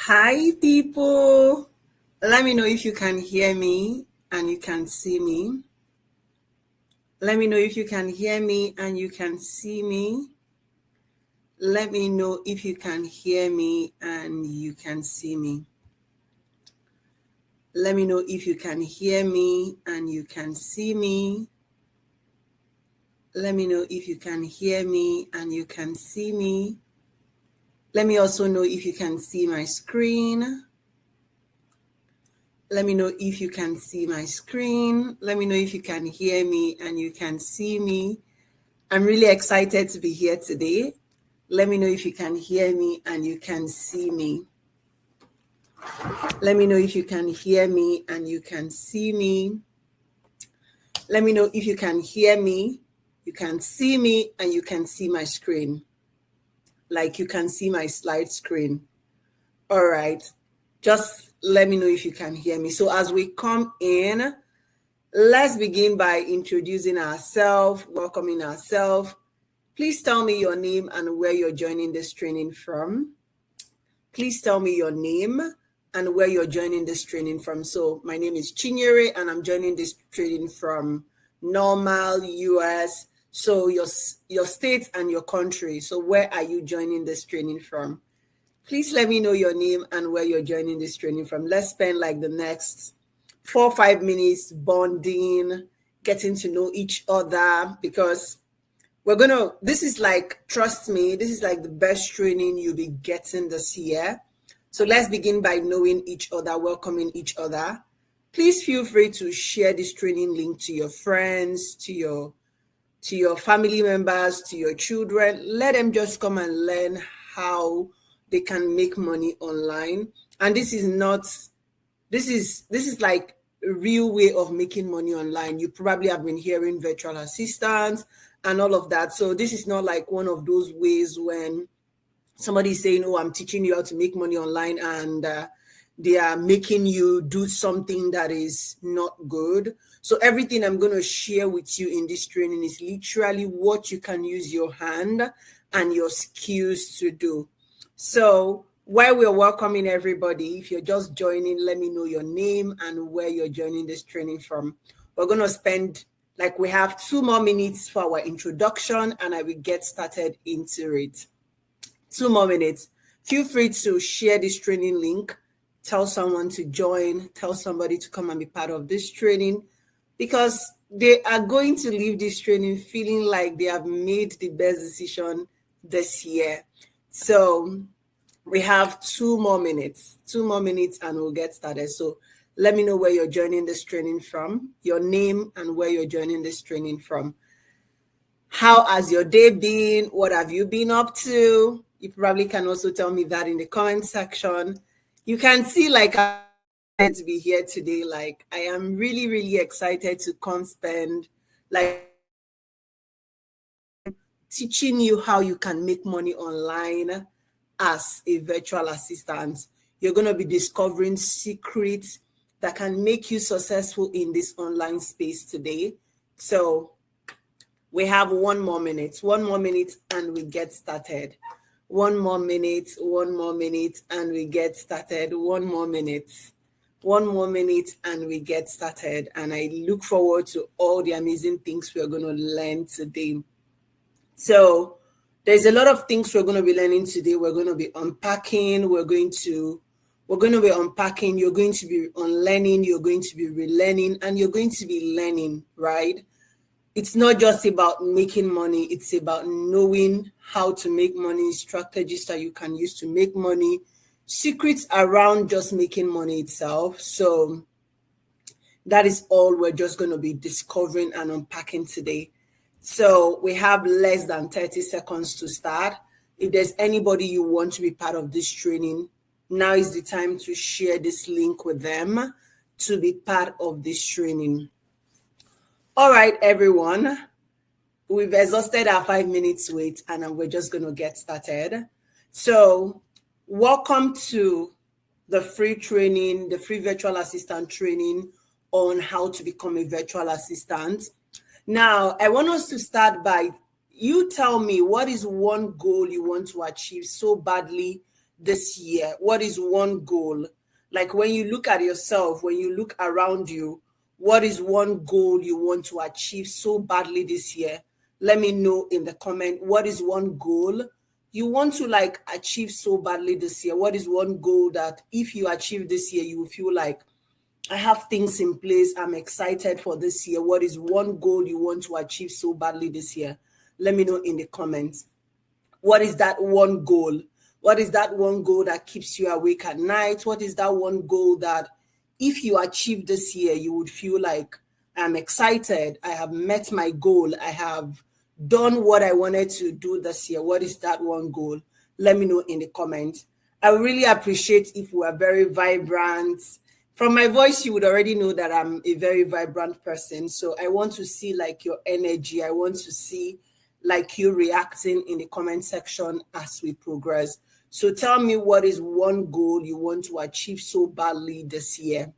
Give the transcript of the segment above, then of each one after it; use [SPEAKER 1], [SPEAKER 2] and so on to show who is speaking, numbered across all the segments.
[SPEAKER 1] Hi, people. Let me know if you can hear me and you can see me. Let me know if you can hear me and you can see me. Let me know if you can hear me and you can see me. Let me know if you can hear me and you can see me. Let me know if you can hear me and you can see me. Let me also know if you can see my screen. Let me know if you can see my screen. Let me know if you can hear me and you can see me. I'm really excited to be here today. Let me know if you can hear me and you can see me. Let me know if you can hear me and you can see me. Let me know if you can hear me, you can see me, and you can see my screen. Like you can see my slide screen. All right. Just let me know if you can hear me. So as we come in, let's begin by introducing ourselves, welcoming ourselves. Please tell me your name and where you're joining this training from. Please tell me your name and where you're joining this training from. So my name is Chinyere and I'm joining this training from Normal, US. So your state and your country. So where are you joining this training from? Please let me know your name and where you're joining this training from. Let's spend like the next 4 or 5 minutes bonding, getting to know each other, because this is like, trust me, this is like the best training you'll be getting this year. So let's begin by knowing each other, welcoming each other. Please feel free to share this training link to your friends, to your family members, to your children. Let them just come and learn how they can make money online. And this is like a real way of making money online. You probably have been hearing virtual assistants and all of that. So this is not like one of those ways when somebody's saying, oh, I'm teaching you how to make money online, and they are making you do something that is not good. So everything I'm going to share with you in this training is literally what you can use your hand and your skills to do. So while we're welcoming everybody, if you're just joining, let me know your name and where you're joining this training from. We're going to spend, like, we have 2 more minutes for our introduction and I will get started into it. 2 more minutes. Feel free to share this training link. Tell someone to join. Tell somebody to come and be part of this training, because they are going to leave this training feeling like they have made the best decision this year. So we have 2 more minutes. 2 more minutes and we'll get started. So let me know where you're joining this training from, your name and where you're joining this training from. How has your day been? What have you been up to? You probably can also tell me that in the comment section. You can see, like, I'm excited to be here today. Like, I am really, really excited to come spend, like, teaching you how you can make money online as a virtual assistant. You're going to be discovering secrets that can make you successful in this online space today. So we have 1 more minute, and we get started. 1 more minute, and we get started. 1 more minute, and we get started. And I look forward to all the amazing things we're going to learn today. So there's a lot of things we're going to be learning today. We're going to be unpacking. We're going to be unpacking. You're going to be unlearning. You're going to be relearning, and you're going to be learning, right? It's not just about making money. It's about knowing how to make money, strategies that you can use to make money, secrets around just making money itself. So that is all we're just going to be discovering and unpacking today. So we have less than 30 seconds to start. If there's anybody you want to be part of this training, now is the time to share this link with them to be part of this training. All right, everyone. We've exhausted our 5 minutes wait, and we're just going to get started. So welcome to the free training, the free virtual assistant training on how to become a virtual assistant. Now, I want us to start by you tell me, what is one goal you want to achieve so badly this year? What is one goal? Like when you look at yourself, when you look around you, what is one goal you want to achieve so badly this year? Let me know in the comment. What is one goal you want to achieve so badly this year? What is one goal that if you achieve this year, you will feel like, I have things in place, I'm excited for this year? What is one goal you want to achieve so badly this year? Let me know in the comments. What is that one goal? What is that one goal that keeps you awake at night? What is that one goal that if you achieve this year, you would feel like, I'm excited, I have met my goal, I have done what I wanted to do this year? What is that one goal? Let me know in the comments. I really appreciate if we are very vibrant. From my voice, you would already know that I'm a very vibrant person. So I want to see your energy. I want to see you reacting in the comment section as we progress. So tell me, what is one goal you want to achieve so badly this year?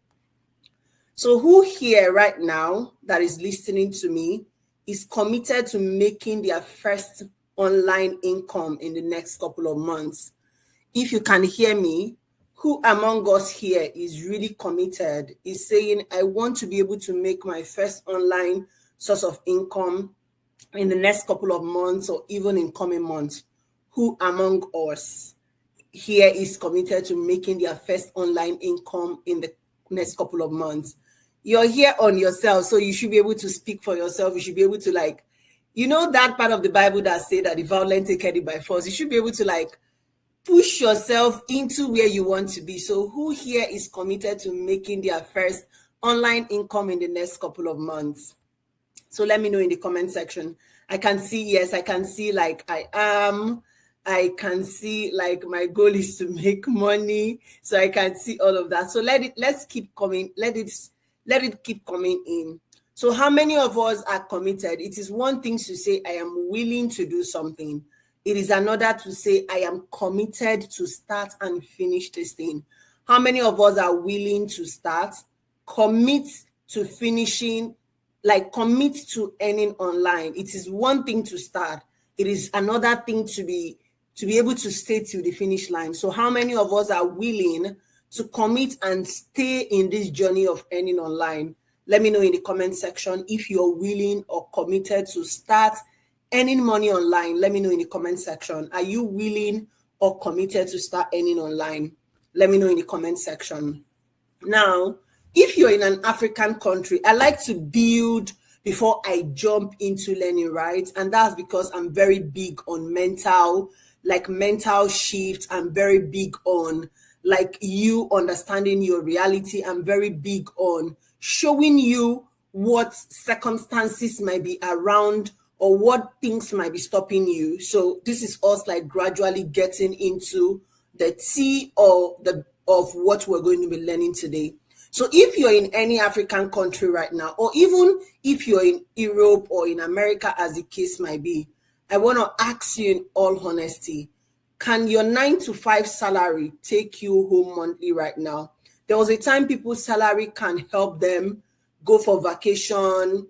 [SPEAKER 1] So who here right now that is listening to me is committed to making their first online income in the next couple of months? If you can hear me, who among us here is really committed, is saying, I want to be able to make my first online source of income in the next couple of months or even in coming months? Who among us here is committed to making their first online income in the next couple of months? You're here on yourself, so you should be able to speak for yourself. You should be able to that part of the Bible that say that the violent take it by force. You should be able to push yourself into where you want to be. So who here is committed to making their first online income in the next couple of months? So let me know in the comment section. I can see, yes, I can see I am. I can see my goal is to make money. So I can see all of that. So let's keep coming. Let it keep coming in. So how many of us are committed? It is one thing to say, I am willing to do something. It is another to say, I am committed to start and finish this thing. How many of us are willing to start, commit to finishing, commit to earning online? It is one thing to start. It is another thing to be able to stay to the finish line. So how many of us are willing to commit and stay in this journey of earning online? Let me know in the comment section if you're willing or committed to start earning money online. Let me know in the comment section. Are you willing or committed to start earning online? Let me know in the comment section. Now, if you're in an African country, I like to build before I jump into learning, right? And that's because I'm very big on mental shift. I'm very big on you understanding your reality. I'm very big on showing you what circumstances might be around or what things might be stopping you. So this is us gradually getting into the tea of what we're going to be learning today. So if you're in any African country right now, or even if you're in Europe or in America, as the case might be, I want to ask you in all honesty, can your 9-to-5 salary take you home monthly right now? There was a time people's salary can help them go for vacation,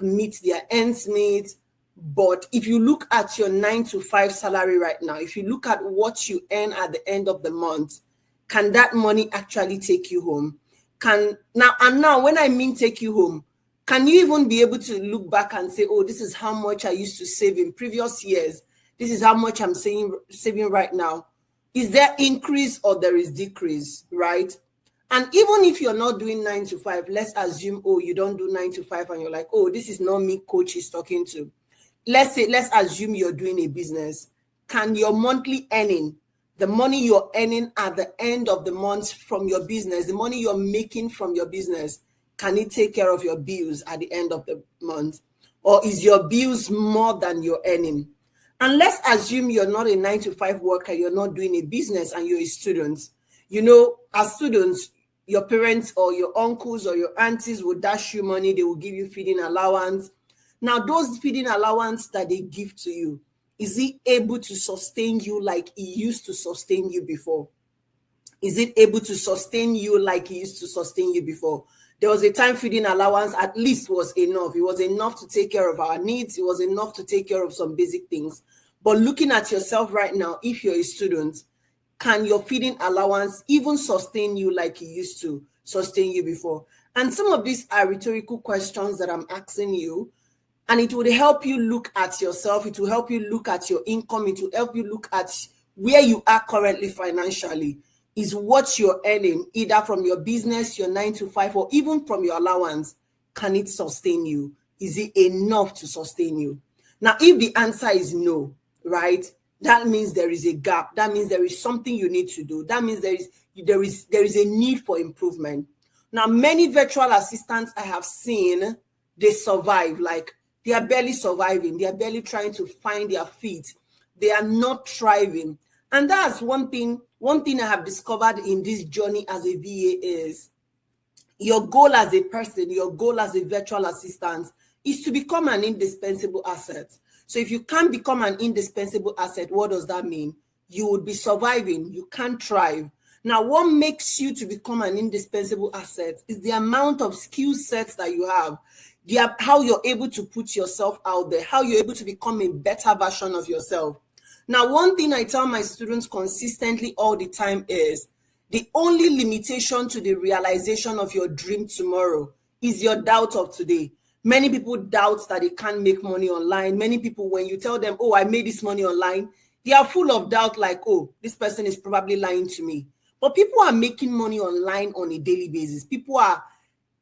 [SPEAKER 1] meet their ends meet. But if you look at your 9-to-5 salary right now, if you look at what you earn at the end of the month, can that money actually take you home? Now, when I mean take you home, can you even be able to look back and say, oh, this is how much I used to save in previous years. This is how much I'm saving right now. Is there increase or there is decrease, right? And even if you're not doing 9-to-5, let's assume, oh, you don't do 9-to-5 and you're like, oh, this is not me coach is talking to. Let's assume you're doing a business. Can your monthly earning, the money you're earning at the end of the month from your business, the money you're making from your business, can it take care of your bills at the end of the month? Or is your bills more than your earning? And let's assume you're not a 9-to-5 worker, you're not doing a business, and you're a student. You know, as students, your parents or your uncles or your aunties will dash you money, they will give you feeding allowance. Now, those feeding allowance that they give to you, is it able to sustain you like it used to sustain you before? Is it able to sustain you like it used to sustain you before? There was a time feeding allowance at least was enough. It was enough to take care of our needs. It was enough to take care of some basic things. But looking at yourself right now, if you're a student, can your feeding allowance even sustain you like it used to sustain you before? And some of these are rhetorical questions that I'm asking you, and it would help you look at yourself. It will help you look at your income. It will help you look at where you are currently financially. Is what you're earning, either from your business, your 9-to-5, or even from your allowance, can it sustain you? Is it enough to sustain you? Now, if the answer is no, right, that means there is a gap. That means there is something you need to do. That means there is a need for improvement. Now, many virtual assistants I have seen, they survive. Like, they are barely surviving. They are barely trying to find their feet. They are not thriving. And that's one thing I have discovered in this journey as a VA is your goal as a person, your goal as a virtual assistant is to become an indispensable asset. So if you can't become an indispensable asset, what does that mean? You would be surviving. You can't thrive. Now, what makes you to become an indispensable asset is the amount of skill sets that you have, how you're able to put yourself out there, how you're able to become a better version of yourself. Now, one thing I tell my students consistently all the time is the only limitation to the realization of your dream tomorrow is your doubt of today. Many people doubt that they can't make money online. Many people, when you tell them, oh, I made this money online, they are full of doubt like, oh, this person is probably lying to me. But people are making money online on a daily basis. People are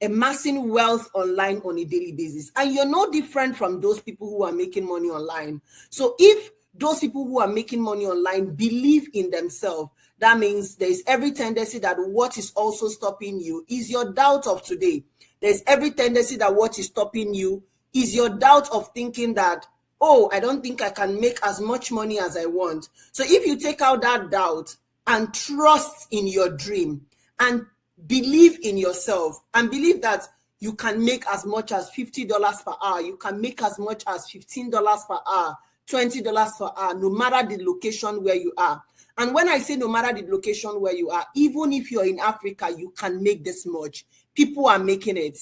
[SPEAKER 1] amassing wealth online on a daily basis. And you're no different from those people who are making money online. So if those people who are making money online believe in themselves, that means there's every tendency that what is also stopping you is your doubt of today. There's every tendency that what is stopping you is your doubt of thinking that, oh, I don't think I can make as much money as I want. So if you take out that doubt and trust in your dream and believe in yourself and believe that you can make as much as $50 per hour, you can make as much as $15 per hour, $20 per hour, no matter the location where you are. And when I say no matter the location where you are, even if you're in Africa, you can make this much. People are making it,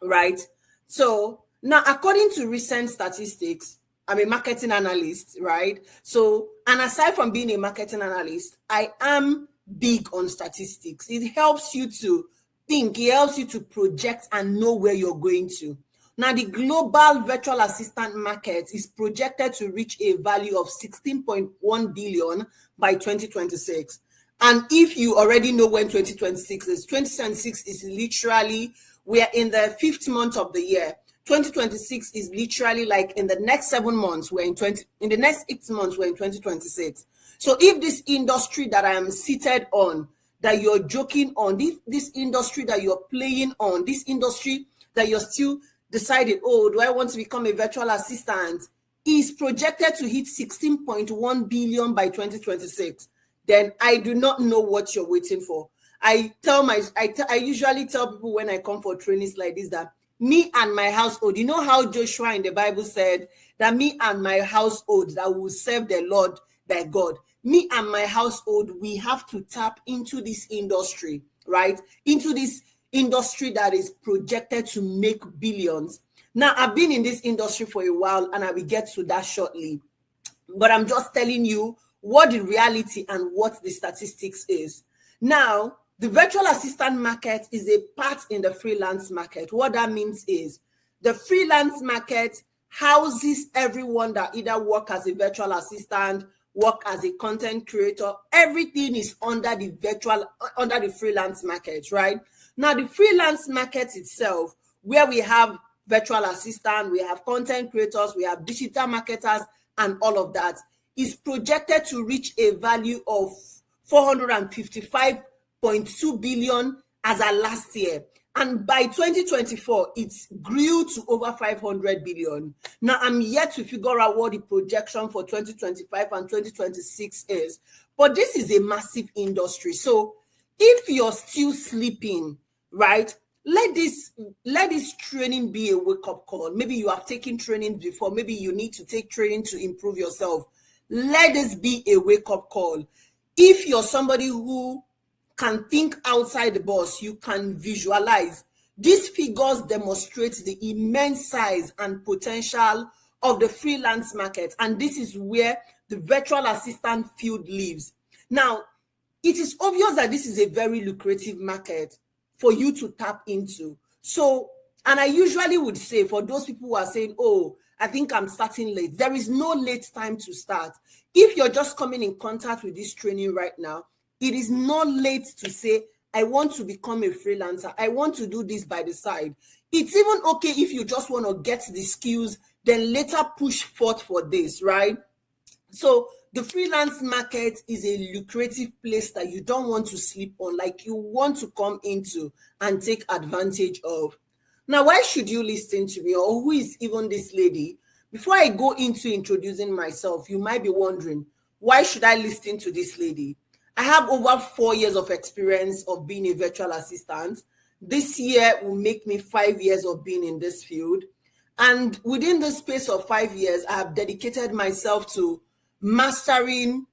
[SPEAKER 1] right? So now, according to recent statistics, I'm a marketing analyst, right? So, and aside from being a marketing analyst, I am big on statistics. It helps you to think, it helps you to project and know where you're going to. Now, the global virtual assistant market is projected to reach a value of 16.1 billion by 2026. And if you already know when 2026 is, 2026 is literally, we are in the 5th month of the year. 2026 is literally like in the next 7 months, in the next 8 months, we're in 2026. So if this industry that I am seated on, that you're joking on, this industry that you're playing on, this industry that you're still decided, oh, do I want to become a virtual assistant, is projected to hit 16.1 billion by 2026, then I do not know what you're waiting for. I usually tell people when I come for trainings like this that me and my household, you know how Joshua in the Bible said that me and my household that will serve the Lord thy God. Me and my household, we have to tap into this industry, right? Into this industry that is projected to make billions. Now, I've been in this industry for a while and I will get to that shortly. But I'm just telling you what the reality and what the statistics is. Now, the virtual assistant market is a part in the freelance market. What that means is the freelance market houses everyone that either work as a virtual assistant, work as a content creator. Everything is under the freelance market, right? Now, the freelance market itself, where we have virtual assistant, we have content creators, we have digital marketers, and all of that, is projected to reach a value of 455.2 billion as of last year. And by 2024, it grew to over 500 billion. Now, I'm yet to figure out what the projection for 2025 and 2026 is. But this is a massive industry. So if you're still sleeping, right, let this training be a wake-up call. Maybe you have taken training before. Maybe you need to take training to improve yourself. Let this be a wake-up call. If you're somebody who can think outside the box, you can visualize. These figures demonstrate the immense size and potential of the freelance market, and this is where the virtual assistant field lives. Now, it is obvious that this is a very lucrative market for you to tap into. So, and I usually would say for those people who are saying, oh, I think I'm starting late, there is no late time to start. If you're just coming in contact with this training right now, it is not late to say, I want to become a freelancer. I want to do this by the side. It's even okay if you just want to get the skills, then later push forth for this, right? So the freelance market is a lucrative place that you don't want to sleep on, like you want to come into and take advantage of. Now, why should you listen to me, or who is even this lady? Before I go into introducing myself, you might be wondering, why should I listen to this lady? I have over 4 years of experience of being a virtual assistant. This year will make me 5 years of being in this field. And within the space of 5 years, I have dedicated myself to mastering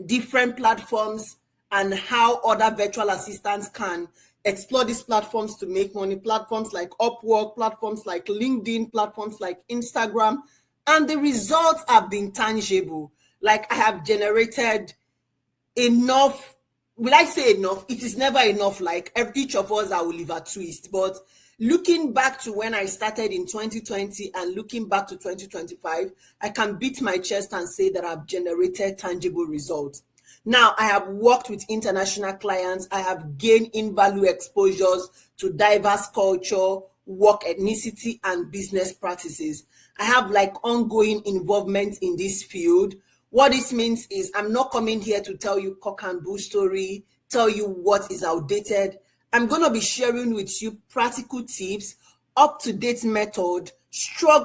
[SPEAKER 1] different platforms and how other virtual assistants can explore these platforms to make money. Platforms like Upwork, platforms like LinkedIn, platforms like Instagram. And the results have been tangible. Like I have generated enough. Will I say enough? It is never enough. Like each of us, I will leave a twist. But looking back to when I started in 2020 and looking back to 2025, I can beat my chest and say that I've generated tangible results. Now, I have worked with international clients. I have gained in-value exposures to diverse culture, work ethnicity, and business practices. I have like ongoing involvement in this field. What this means is I'm not coming here to tell you cock and bull story, tell you what is outdated. I'm going to be sharing with you practical tips, up-to-date method,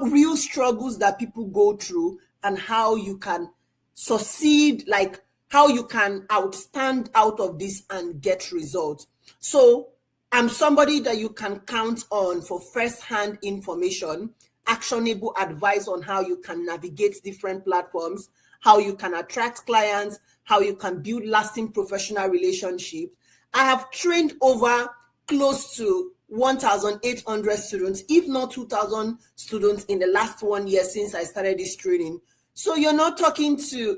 [SPEAKER 1] real struggles that people go through, and how you can succeed, like how you can outstand out of this and get results. So I'm somebody that you can count on for first-hand information, actionable advice on how you can navigate different platforms, how you can attract clients, how you can build lasting professional relationships. I have trained over close to 1,800 students, if not 2,000 students in the last 1 year since I started this training. So you're not talking to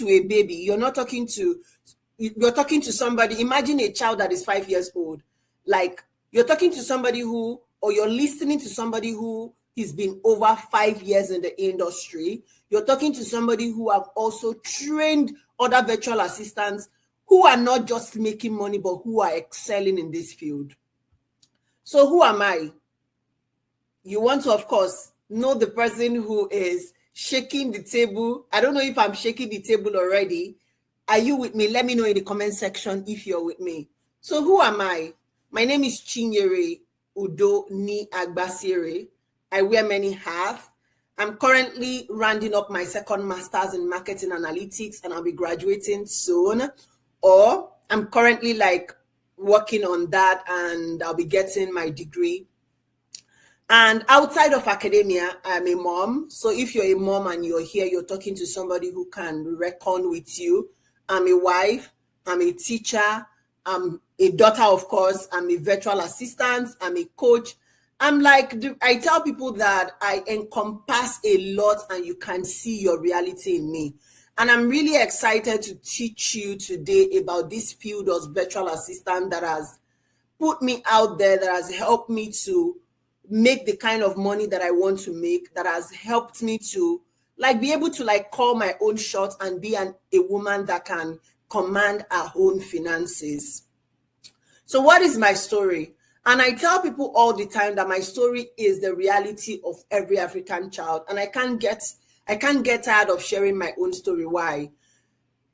[SPEAKER 1] a baby, you're talking to somebody. Imagine a child that is 5 years old. Like you're talking to somebody who, or you're listening to somebody who has been over 5 years in the industry. You're talking to somebody who have also trained other virtual assistants who are not just making money, but who are excelling in this field. So who am I? You want to, of course, know the person who is shaking the table. I don't know if I'm shaking the table already. Are you with me? Let me know in the comment section if you're with me. So who am I? My name is Chinyere Udo Ni Agbasire. I wear many hats. I'm currently rounding up my second master's in marketing analytics, and I'll be graduating soon. Or I'm currently like working on that, and I'll be getting my degree. And outside of academia, I'm a mom. So if you're a mom and you're here, you're talking to somebody who can reckon with you. I'm a wife. I'm a teacher. I'm a daughter, of course. I'm a virtual assistant. I'm a coach. I'm like, I tell people that I encompass a lot, and you can see your reality in me. And I'm really excited to teach you today about this field of virtual assistant that has put me out there, that has helped me to make the kind of money that I want to make, that has helped me to like be able to like call my own shots and be a woman that can command her own finances. So what is my story? And I tell people all the time that my story is the reality of every African child. And I can't get tired of sharing my own story. Why?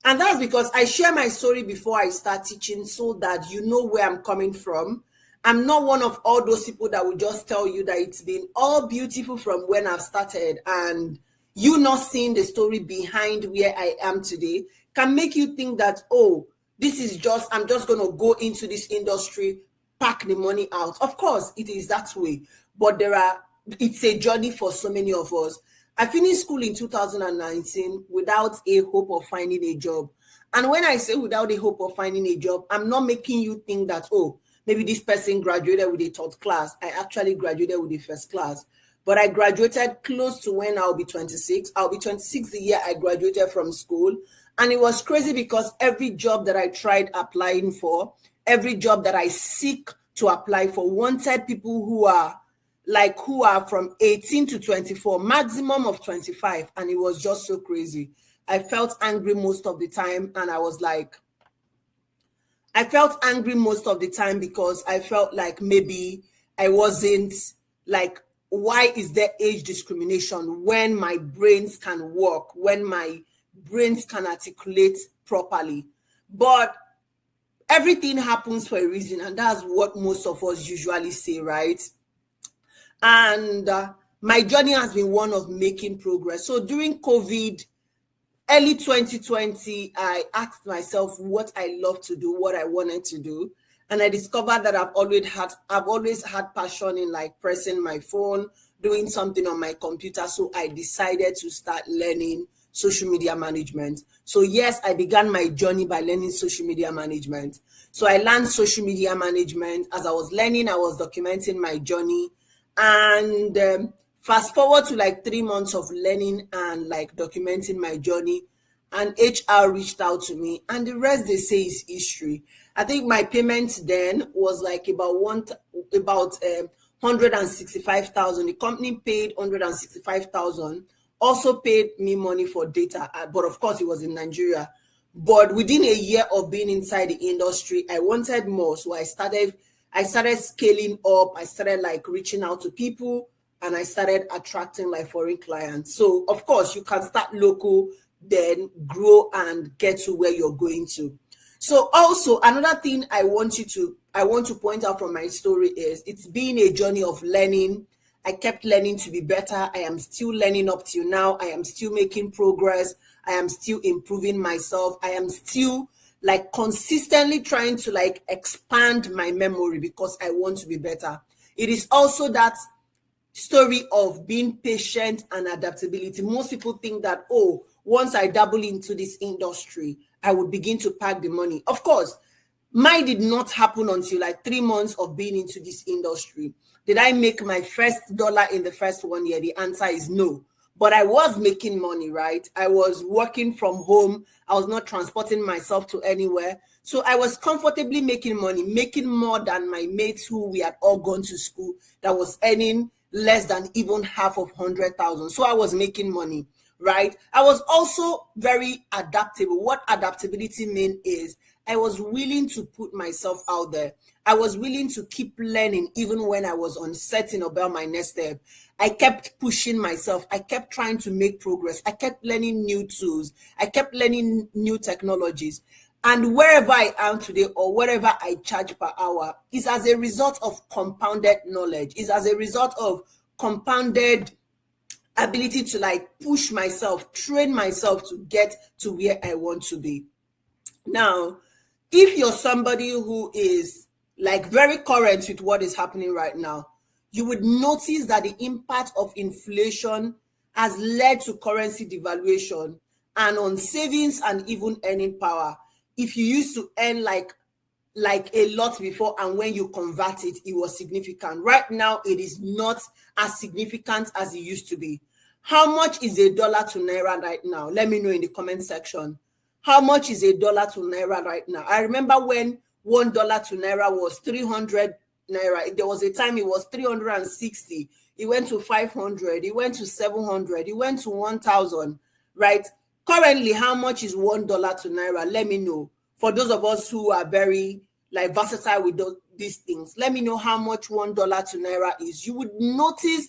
[SPEAKER 1] And that's because I share my story before I start teaching, so that you know where I'm coming from. I'm not one of all those people that will just tell you that it's been all beautiful from when I've started, and you not seeing the story behind where I am today can make you think that, oh, this is just, I'm just going to go into this industry, pack the money out. Of course, it is that way, but it's a journey for so many of us. I finished school in 2019 without a hope of finding a job. And when I say without a hope of finding a job, I'm not making you think that, oh, maybe this person graduated with a third class. I actually graduated with a first class. But I graduated close to when I'll be 26. I'll be 26 the year I graduated from school. And it was crazy because every job that I tried applying for, every job that I seek to apply for, wanted people who are from 18 to 24, maximum of 25. And it was just so crazy. I felt angry most of the time. And I felt angry most of the time because I felt like maybe I wasn't like, why is there age discrimination when my brains can work, when my brains can articulate properly? But everything happens for a reason, and that's what most of us usually say, right? And my journey has been one of making progress. So during COVID, early 2020, I asked myself what I love to do, what I wanted to do. And I discovered that I've always had passion in like pressing my phone, doing something on my computer. So I decided to start learning social media management. So yes, I began my journey by learning social media management. So I learned social media management. As I was learning, I was documenting my journey. And fast forward to like 3 months of learning and like documenting my journey, and HR reached out to me, and the rest they say is history. I think my payment then was like about 165,000. The company paid 165,000, also paid me money for data, but of course it was in Nigeria. But within a year of being inside the industry, I wanted more, so I started scaling up. I started like reaching out to people, and I started attracting like foreign clients. So of course you can start local, then grow and get to where you're going to. So also another thing I want to point out from my story is it's been a journey of learning. I kept learning to be better. I am still learning up till now. I am still making progress. I am still improving myself. I am still like consistently trying to like expand my memory because I want to be better. It is also that story of being patient and adaptability. Most people think that, oh, once I dabble into this industry, I would begin to pack the money. Of course, mine did not happen until like 3 months of being into this industry. Did I make my first dollar in the first 1 year? The answer is no. But I was making money, right? I was working from home. I was not transporting myself to anywhere. So I was comfortably making money, making more than my mates who we had all gone to school that was earning less than even half of 100,000. So I was making money, right? I was also very adaptable. What adaptability means is I was willing to put myself out there. I was willing to keep learning even when I was uncertain about my next step. I kept pushing myself. I kept trying to make progress. I kept learning new tools. I kept learning new technologies. And wherever I am today or whatever I charge per hour is as a result of compounded knowledge, is as a result of compounded ability to like push myself, train myself to get to where I want to be. Now, if you're somebody who is like very current with what is happening right now, you would notice that the impact of inflation has led to currency devaluation and on savings and even earning power. If you used to earn like a lot before, and when you convert it, it was significant. Right now, it is not as significant as it used to be. How much is $1 to Naira right now? Let me know in the comment section. How much is $1 to Naira right now? I remember when $1 to Naira was 300 Naira. There was a time it was 360. It went to 500. It went to 700. It went to 1,000, right? Currently, how much is $1 to Naira? Let me know. For those of us who are very like versatile with these things, let me know how much $1 to Naira is. You would notice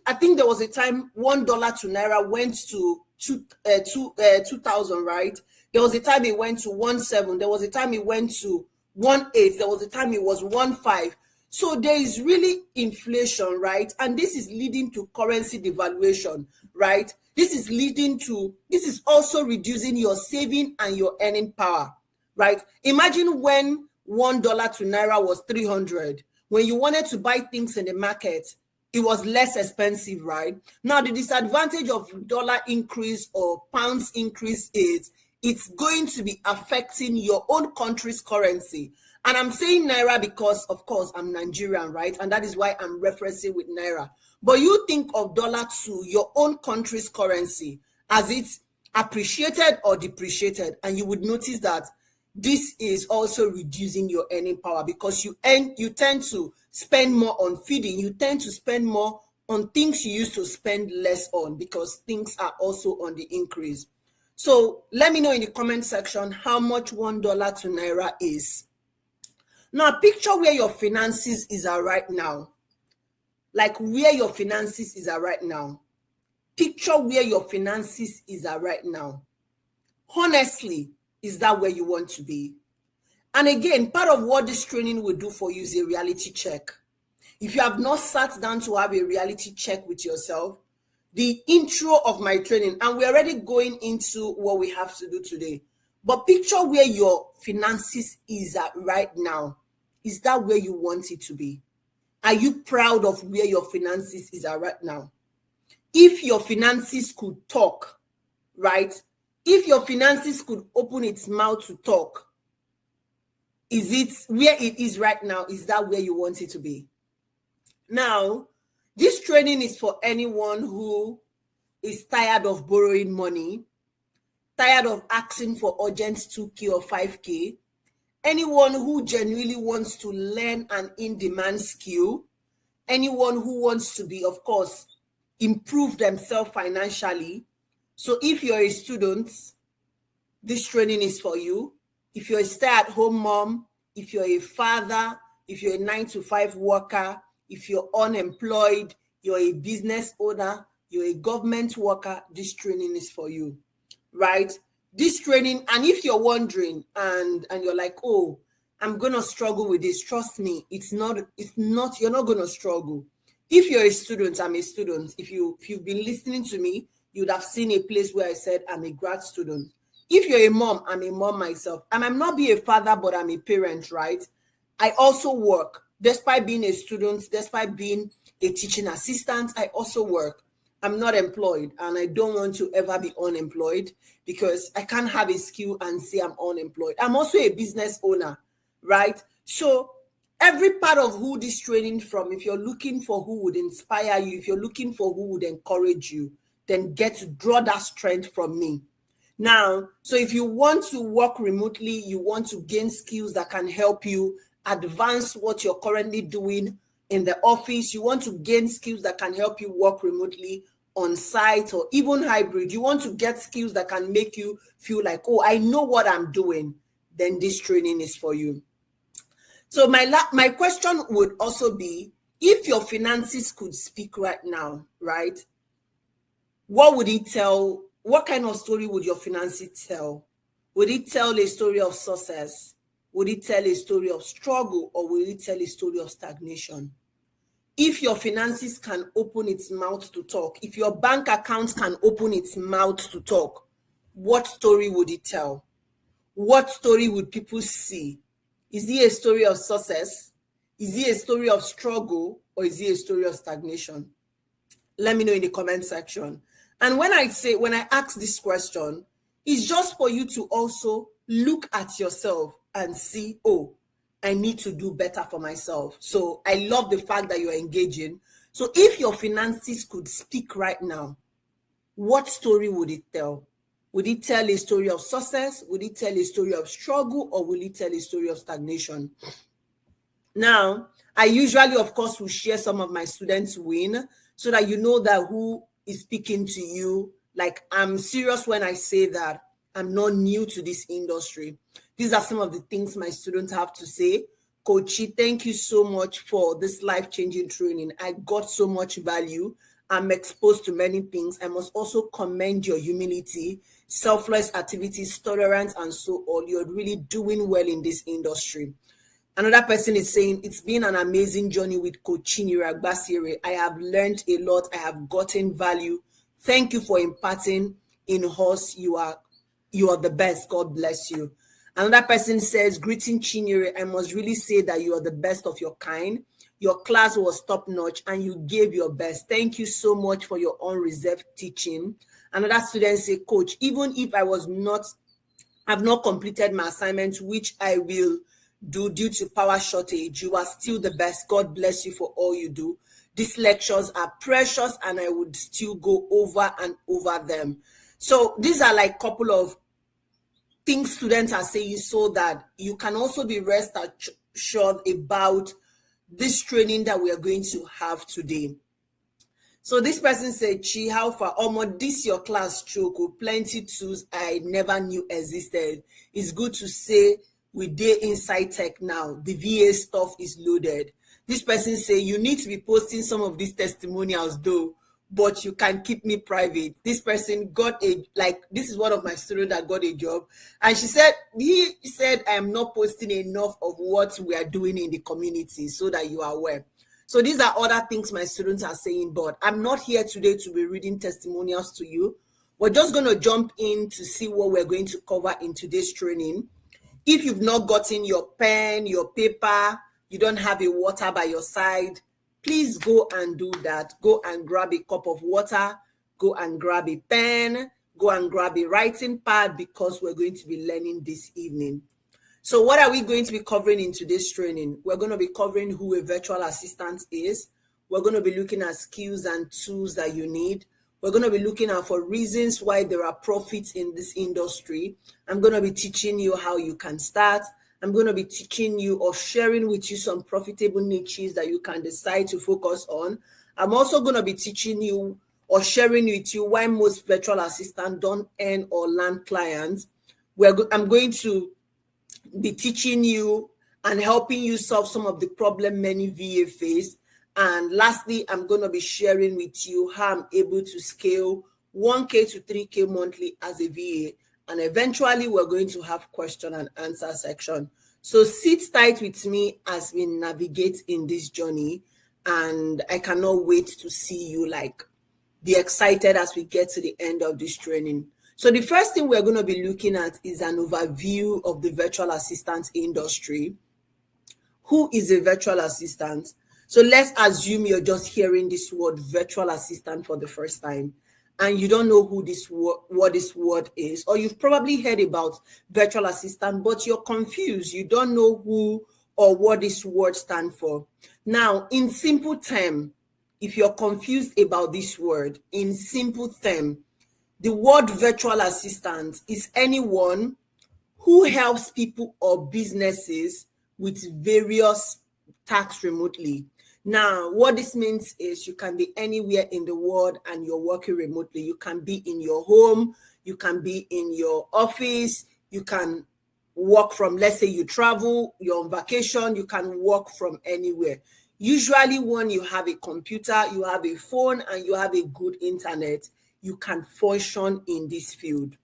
[SPEAKER 1] I think there was a time $1 to Naira went to 2,000, right? There was a time it went to 1,700. There was a time it went to 1.8. There was a time it was 1.5. So there is really inflation, right? And this is leading to currency devaluation, right? This is also reducing your saving and your earning power, right? Imagine when $1 to Naira was 300. When you wanted to buy things in the market, it was less expensive, right? Now, the disadvantage of dollar increase or pounds increase is it's going to be affecting your own country's currency. And I'm saying Naira because, of course, I'm Nigerian, right? And that is why I'm referencing with Naira. But you think of dollar to your own country's currency as it's appreciated or depreciated, and you would notice that this is also reducing your earning power because you tend to spend more on feeding. You tend to spend more on things you used to spend less on because things are also on the increase. So let me know in the comment section how much $1 to Naira is. Now, picture where your finances is at right now. Like where your finances is at right now. Picture where your finances is at right now. Honestly, is that where you want to be? And again, part of what this training will do for you is a reality check. If you have not sat down to have a reality check with yourself, the intro of my training, and we're already going into what we have to do today, but picture where your finances is at right now. Is that where you want it to be? Are you proud of where your finances is at right now? If your finances could talk, right? If your finances could open its mouth to talk, is it where it is right now? Is that where you want it to be? Now, this training is for anyone who is tired of borrowing money, tired of asking for urgent 2K or 5K, anyone who genuinely wants to learn an in-demand skill, anyone who wants to be, of course, improve themselves financially. So if you're a student, this training is for you. If you're a stay-at-home mom, if you're a father, if you're a 9-to-5 worker, if you're unemployed, you're a business owner, you're a government worker, this training is for you, right? This training, and if you're wondering and you're like, oh, I'm gonna struggle with this, trust me, it's not, you're not gonna struggle. If you're a student, I'm a student. If you've been listening to me, you'd have seen a place where I said I'm a grad student. If you're a mom, I'm a mom myself. And I'm not be a father, but I'm a parent, right? I also work. Despite being a student, despite being a teaching assistant, I also work. I'm not employed, and I don't want to ever be unemployed because I can't have a skill and say I'm unemployed. I'm also a business owner, right? So every part of who this training from, if you're looking for who would inspire you, if you're looking for who would encourage you, then get to draw that strength from me. Now, so if you want to work remotely, you want to gain skills that can help you advance what you're currently doing in the office, you want to gain skills that can help you work remotely, on site, or even hybrid, you want to get skills that can make you feel like, oh, I know what I'm doing, then this training is for you. So my question would also be, if your finances could speak right now, right? What would it tell? What kind of story would your finances tell? Would it tell a story of success? Would it tell a story of struggle, or will it tell a story of stagnation? If your finances can open its mouth to talk, if your bank account can open its mouth to talk, what story would it tell? What story would people see? Is it a story of success? Is it a story of struggle? Or is it a story of stagnation? Let me know in the comment section. And when I ask this question, it's just for you to also look at yourself and see, oh, I need to do better for myself. So I love the fact that you're engaging. So if your finances could speak right now, what story would it tell? Would it tell a story of success? Would it tell a story of struggle? Or will it tell a story of stagnation? Now, I usually, of course, will share some of my students' win so that you know that who is speaking to you. Like, I'm serious when I say that I'm not new to this industry. These are some of the things my students have to say. Coachy, thank you so much for this life-changing training. I got so much value. I'm exposed to many things. I must also commend your humility. selfless activities, tolerance, and so on, you're really doing well in this industry. Another person is saying, it's been an amazing journey with Coach Chinyere Agbasere. I have learned a lot. I have gotten value. Thank you for imparting in us. You are the best. God bless you. Another person says, greeting Chinyere. I must really say that you are the best of your kind. Your class was top notch and you gave your best. Thank you so much for your unreserved teaching. Another student say, Coach, even if I've not completed my assignment, which I will do due to power shortage, you are still the best. God bless you for all you do. These lectures are precious and I would still go over and over them. So these are like a couple of things students are saying so that you can also be rest assured about this training that we are going to have today. So this person said, Chi, how far? Almost this your class choke with plenty tools I never knew existed. It's good to say we did inside tech now. The VA stuff is loaded. This person say, you need to be posting some of these testimonials though, but you can keep me private. This person got this is one of my students that got a job. And he said, I am not posting enough of what we are doing in the community so that you are aware. So these are other things my students are saying, but I'm not here today to be reading testimonials to you. We're just going to jump in to see what we're going to cover in today's training. If you've not gotten your pen, your paper, you don't have a water by your side, please go and do that. Go and grab a cup of water, go and grab a pen, go and grab a writing pad because we're going to be learning this evening. So what are we going to be covering in today's training? We're going to be covering who a virtual assistant is. We're going to be looking at skills and tools that you need. We're going to be looking at for reasons why there are profits in this industry. I'm going to be teaching you how you can start. I'm going to be teaching you or sharing with you some profitable niches that you can decide to focus on. I'm also going to be teaching you or sharing with you why most virtual assistants don't earn or land clients. I'm going to be teaching you and helping you solve some of the problem many VA face. And lastly, I'm going to be sharing with you how I'm able to scale 1K to 3K monthly as a VA. And eventually, we're going to have question and answer section. So sit tight with me as we navigate in this journey. And I cannot wait to see you be excited as we get to the end of this training. So the first thing we're going to be looking at is an overview of the virtual assistant industry. Who is a virtual assistant? So let's assume you're just hearing this word virtual assistant for the first time and you don't know what this word is, or you've probably heard about virtual assistant, but you're confused. You don't know who or what this word stands for. Now, in simple term, if you're confused about this word, in simple term, the word virtual assistant is anyone who helps people or businesses with various tasks remotely. Now, what this means is you can be anywhere in the world and you're working remotely. You can be in your home, you can be in your office, you can work from, let's say you travel, you're on vacation, you can work from anywhere. Usually when you have a computer, you have a phone, and you have a good internet, you can function in this field.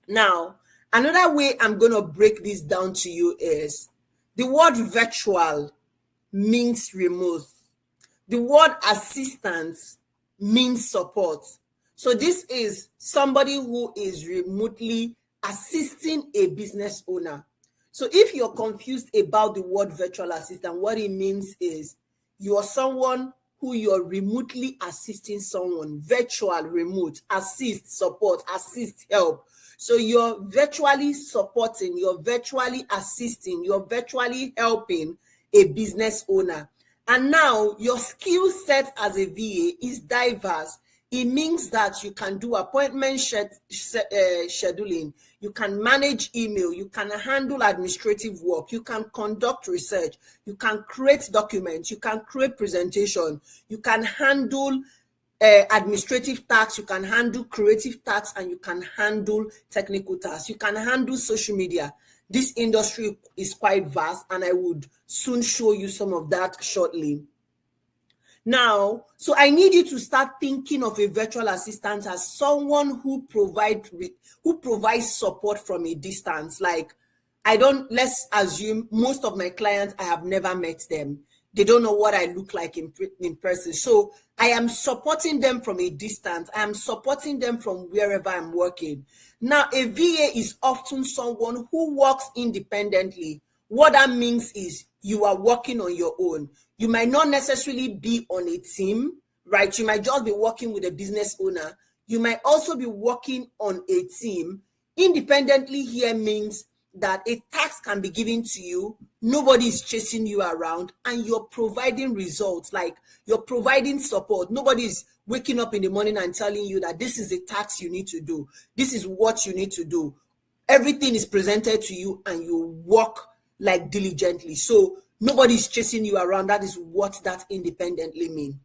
[SPEAKER 1] Now, another way I'm going to break this down to you is the word virtual means remote. The word assistance means support. So this is somebody who is remotely assisting a business owner. So if you're confused about the word virtual assistant, what it means is you're someone who you're remotely assisting someone. Virtual, remote, assist, support, assist, help. So you're virtually supporting, you're virtually assisting, you're virtually helping a business owner. And now your skill set as a VA is diverse. It means that you can do appointment scheduling, you can manage email, you can handle administrative work, you can conduct research, you can create documents, you can create presentation, you can handle administrative tasks, you can handle creative tasks, and you can handle technical tasks. You can handle social media. This industry is quite vast, and I would soon show you some of that shortly. Now, so I need you to start thinking of a virtual assistant as someone who provides support from a distance. Like, let's assume most of my clients, I have never met them. They don't know what I look like in person. So I am supporting them from a distance. I am supporting them from wherever I'm working. Now, a VA is often someone who works independently. What that means is you are working on your own. You might not necessarily be on a team, right? You might just be working with a business owner. You might also be working on a team. Independently here means that a task can be given to you, nobody is chasing you around, and you're providing results, like you're providing support. Nobody is waking up in the morning and telling you that this is the task you need to do, this is what you need to do. Everything is presented to you and you work like diligently. So nobody is chasing you around. That is what that independently means.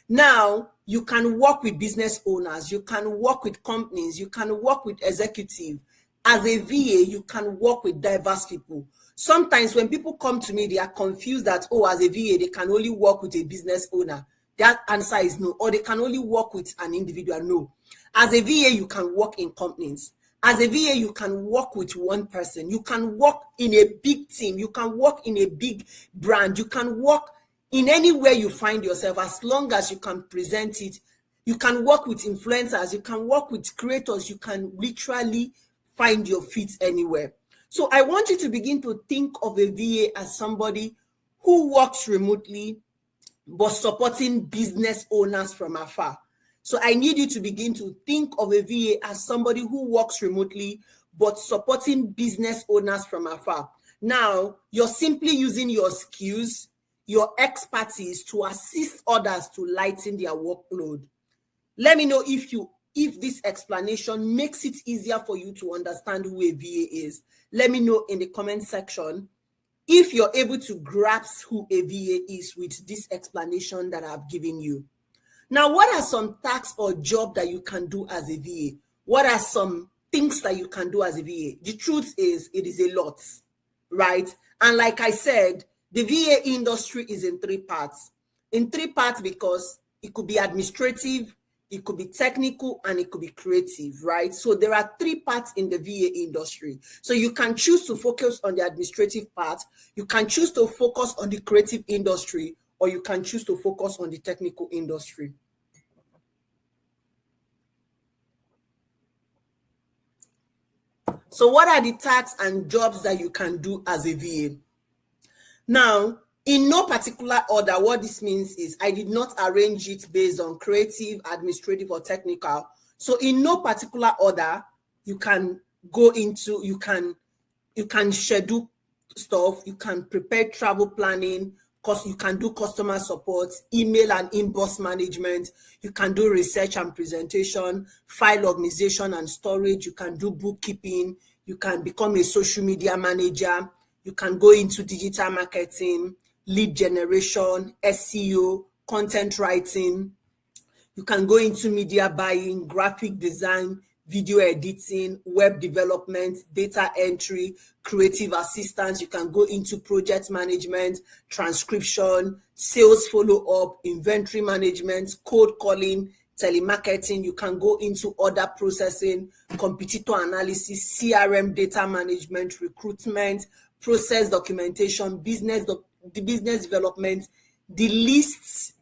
[SPEAKER 1] Now, you can work with business owners, you can work with companies, you can work with executives. As a VA, you can work with diverse people. Sometimes when people come to me, they are confused that, oh, as a VA, they can only work with a business owner. That answer is no. Or they can only work with an individual. No. As a VA, you can work in companies. As a VA, you can work with one person. You can work in a big team. You can work in a big brand. You can work in anywhere you find yourself, as long as you can present it. You can work with influencers. You can work with creators. You can literally find your feet anywhere. So I want you to begin to think of a VA as somebody who works remotely but supporting business owners from afar. So I need you to begin to think of a VA as somebody who works remotely but supporting business owners from afar. Now, you're simply using your skills, your expertise to assist others to lighten their workload. Let me know if this explanation makes it easier for you to understand who a VA is. Let me know in the comment section if you're able to grasp who a VA is with this explanation that I've given you. Now, what are some tasks or jobs that you can do as a VA? What are some things that you can do as a VA? The truth is, it is a lot, right? And like I said, the VA industry is in three parts. In three parts because it could be administrative, it could be technical, and it could be creative, right? So there are three parts in the VA industry. So you can choose to focus on the administrative part, you can choose to focus on the creative industry, or you can choose to focus on the technical industry. So what are the tasks and jobs that you can do as a VA? Now, in no particular order, what this means is I did not arrange it based on creative, administrative, or technical. So in no particular order, you can go into, you can schedule stuff, you can prepare travel planning, because you can do customer support, email and inbox management, you can do research and presentation, file organization and storage, you can do bookkeeping, you can become a social media manager, you can go into digital marketing, lead generation, SEO, content writing. You can go into media buying, graphic design, video editing, web development, data entry, creative assistance. You can go into project management, transcription, sales follow-up, inventory management, code calling, telemarketing. You can go into order processing, competitor analysis, CRM data management, recruitment, process documentation, business development. The list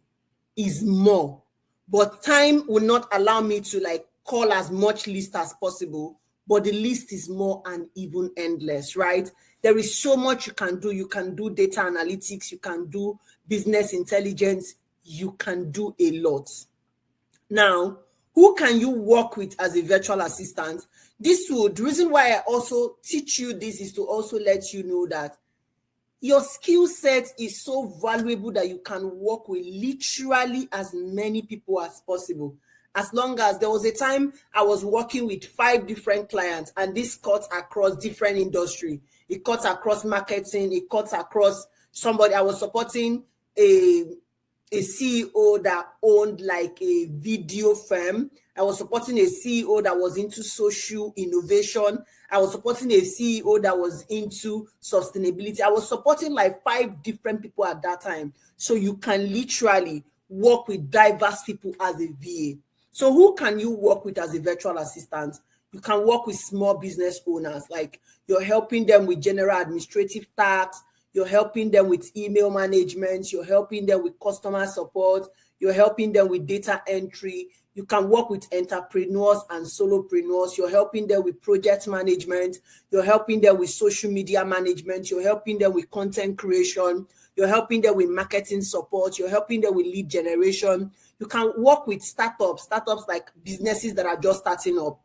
[SPEAKER 1] is more, but time will not allow me to call as much list as possible, but the list is more and even endless, right? There is so much you can do. You can do data analytics, you can do business intelligence, you can do a lot. Now, who can you work with as a virtual assistant? The reason why I also teach you this is to also let you know that your skill set is so valuable that you can work with literally as many people as possible. As long as there was a time I was working with 5 different clients, and this cuts across different industry. It cuts across marketing, it cuts across somebody. I was supporting a CEO that owned a video firm. I was supporting a CEO that was into social innovation. I was supporting a CEO that was into sustainability. I was supporting 5 different people at that time. So you can literally work with diverse people as a VA. So who can you work with as a virtual assistant? You can work with small business owners, like you're helping them with general administrative tasks, you're helping them with email management, you're helping them with customer support, you're helping them with data entry. You can work with entrepreneurs and solopreneurs. You're helping them with project management. You're helping them with social media management. You're helping them with content creation. You're helping them with marketing support. You're helping them with lead generation. You can work with startups like businesses that are just starting up.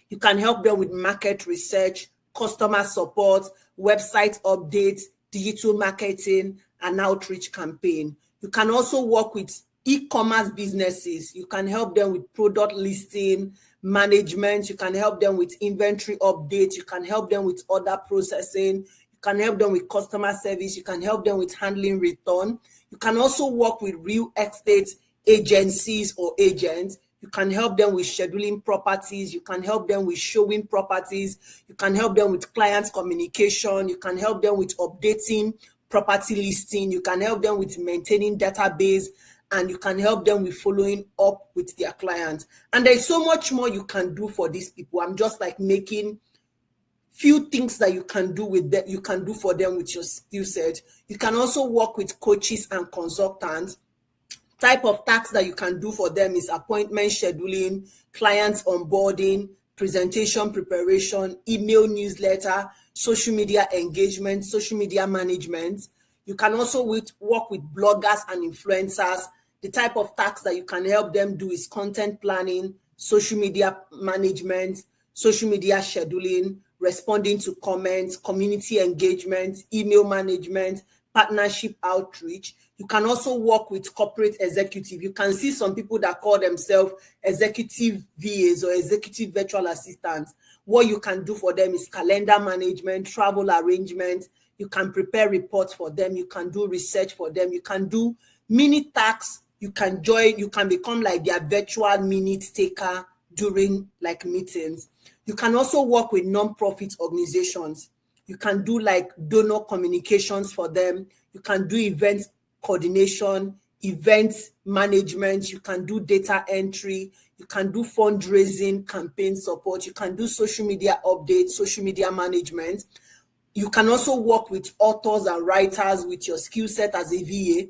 [SPEAKER 1] You can help them with market research, customer support, website updates, digital marketing, and outreach campaign. You can also work with e-commerce businesses. You can help them with product listing, management. You can help them with inventory updates. You can help them with order processing. You can help them with customer service. You can help them with handling return. You can also work with real estate agencies or agents. You can help them with scheduling properties. You can help them with showing properties. You can help them with client communication. You can help them with updating property listing. You can help them with maintaining database, and you can help them with following up with their clients. And there's so much more you can do for these people. I'm just like making few things that you can do with them, you can do for them with your skill set. You can also work with coaches and consultants. Type of tasks that you can do for them is appointment scheduling, client onboarding, presentation preparation, email newsletter, social media engagement, social media management. You can also work with bloggers and influencers. The type of tasks that you can help them do is content planning, social media management, social media scheduling, responding to comments, community engagement, email management, partnership outreach. You can also work with corporate executive. You can see some people that call themselves executive VAs or executive virtual assistants. What you can do for them is calendar management, travel arrangement. You can prepare reports for them. You can do research for them. You can do mini tasks. You can join. You can become like their virtual minute taker during like meetings. You can also work with non-profit organizations. You can do like donor communications for them. You can do event coordination, event management. You can do data entry. You can do fundraising, campaign support. You can do social media updates, social media management. You can also work with authors and writers with your skill set as a VA.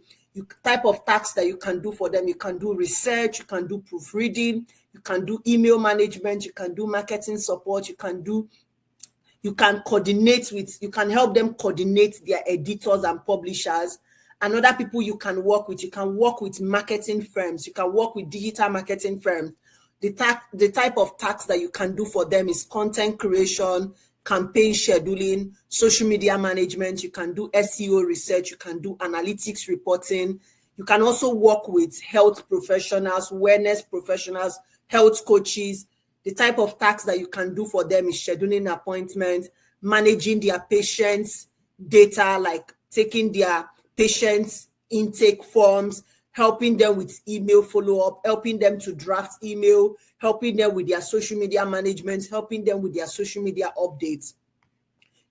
[SPEAKER 1] Type of tasks that you can do for them. You can do research. You can do proofreading. You can do email management. You can do marketing support. You can coordinate with, you can help them coordinate their editors and publishers and other people you can work with. You can work with marketing firms. You can work with digital marketing firms. The type of tasks that you can do for them is content creation, campaign scheduling, social media management. You can do SEO research. You can do analytics reporting. You can also work with health professionals, wellness professionals, health coaches. The type of tasks that you can do for them is scheduling appointments, managing their patients' data, like taking their patients' intake forms, helping them with email follow-up, helping them to draft email, helping them with their social media management, helping them with their social media updates.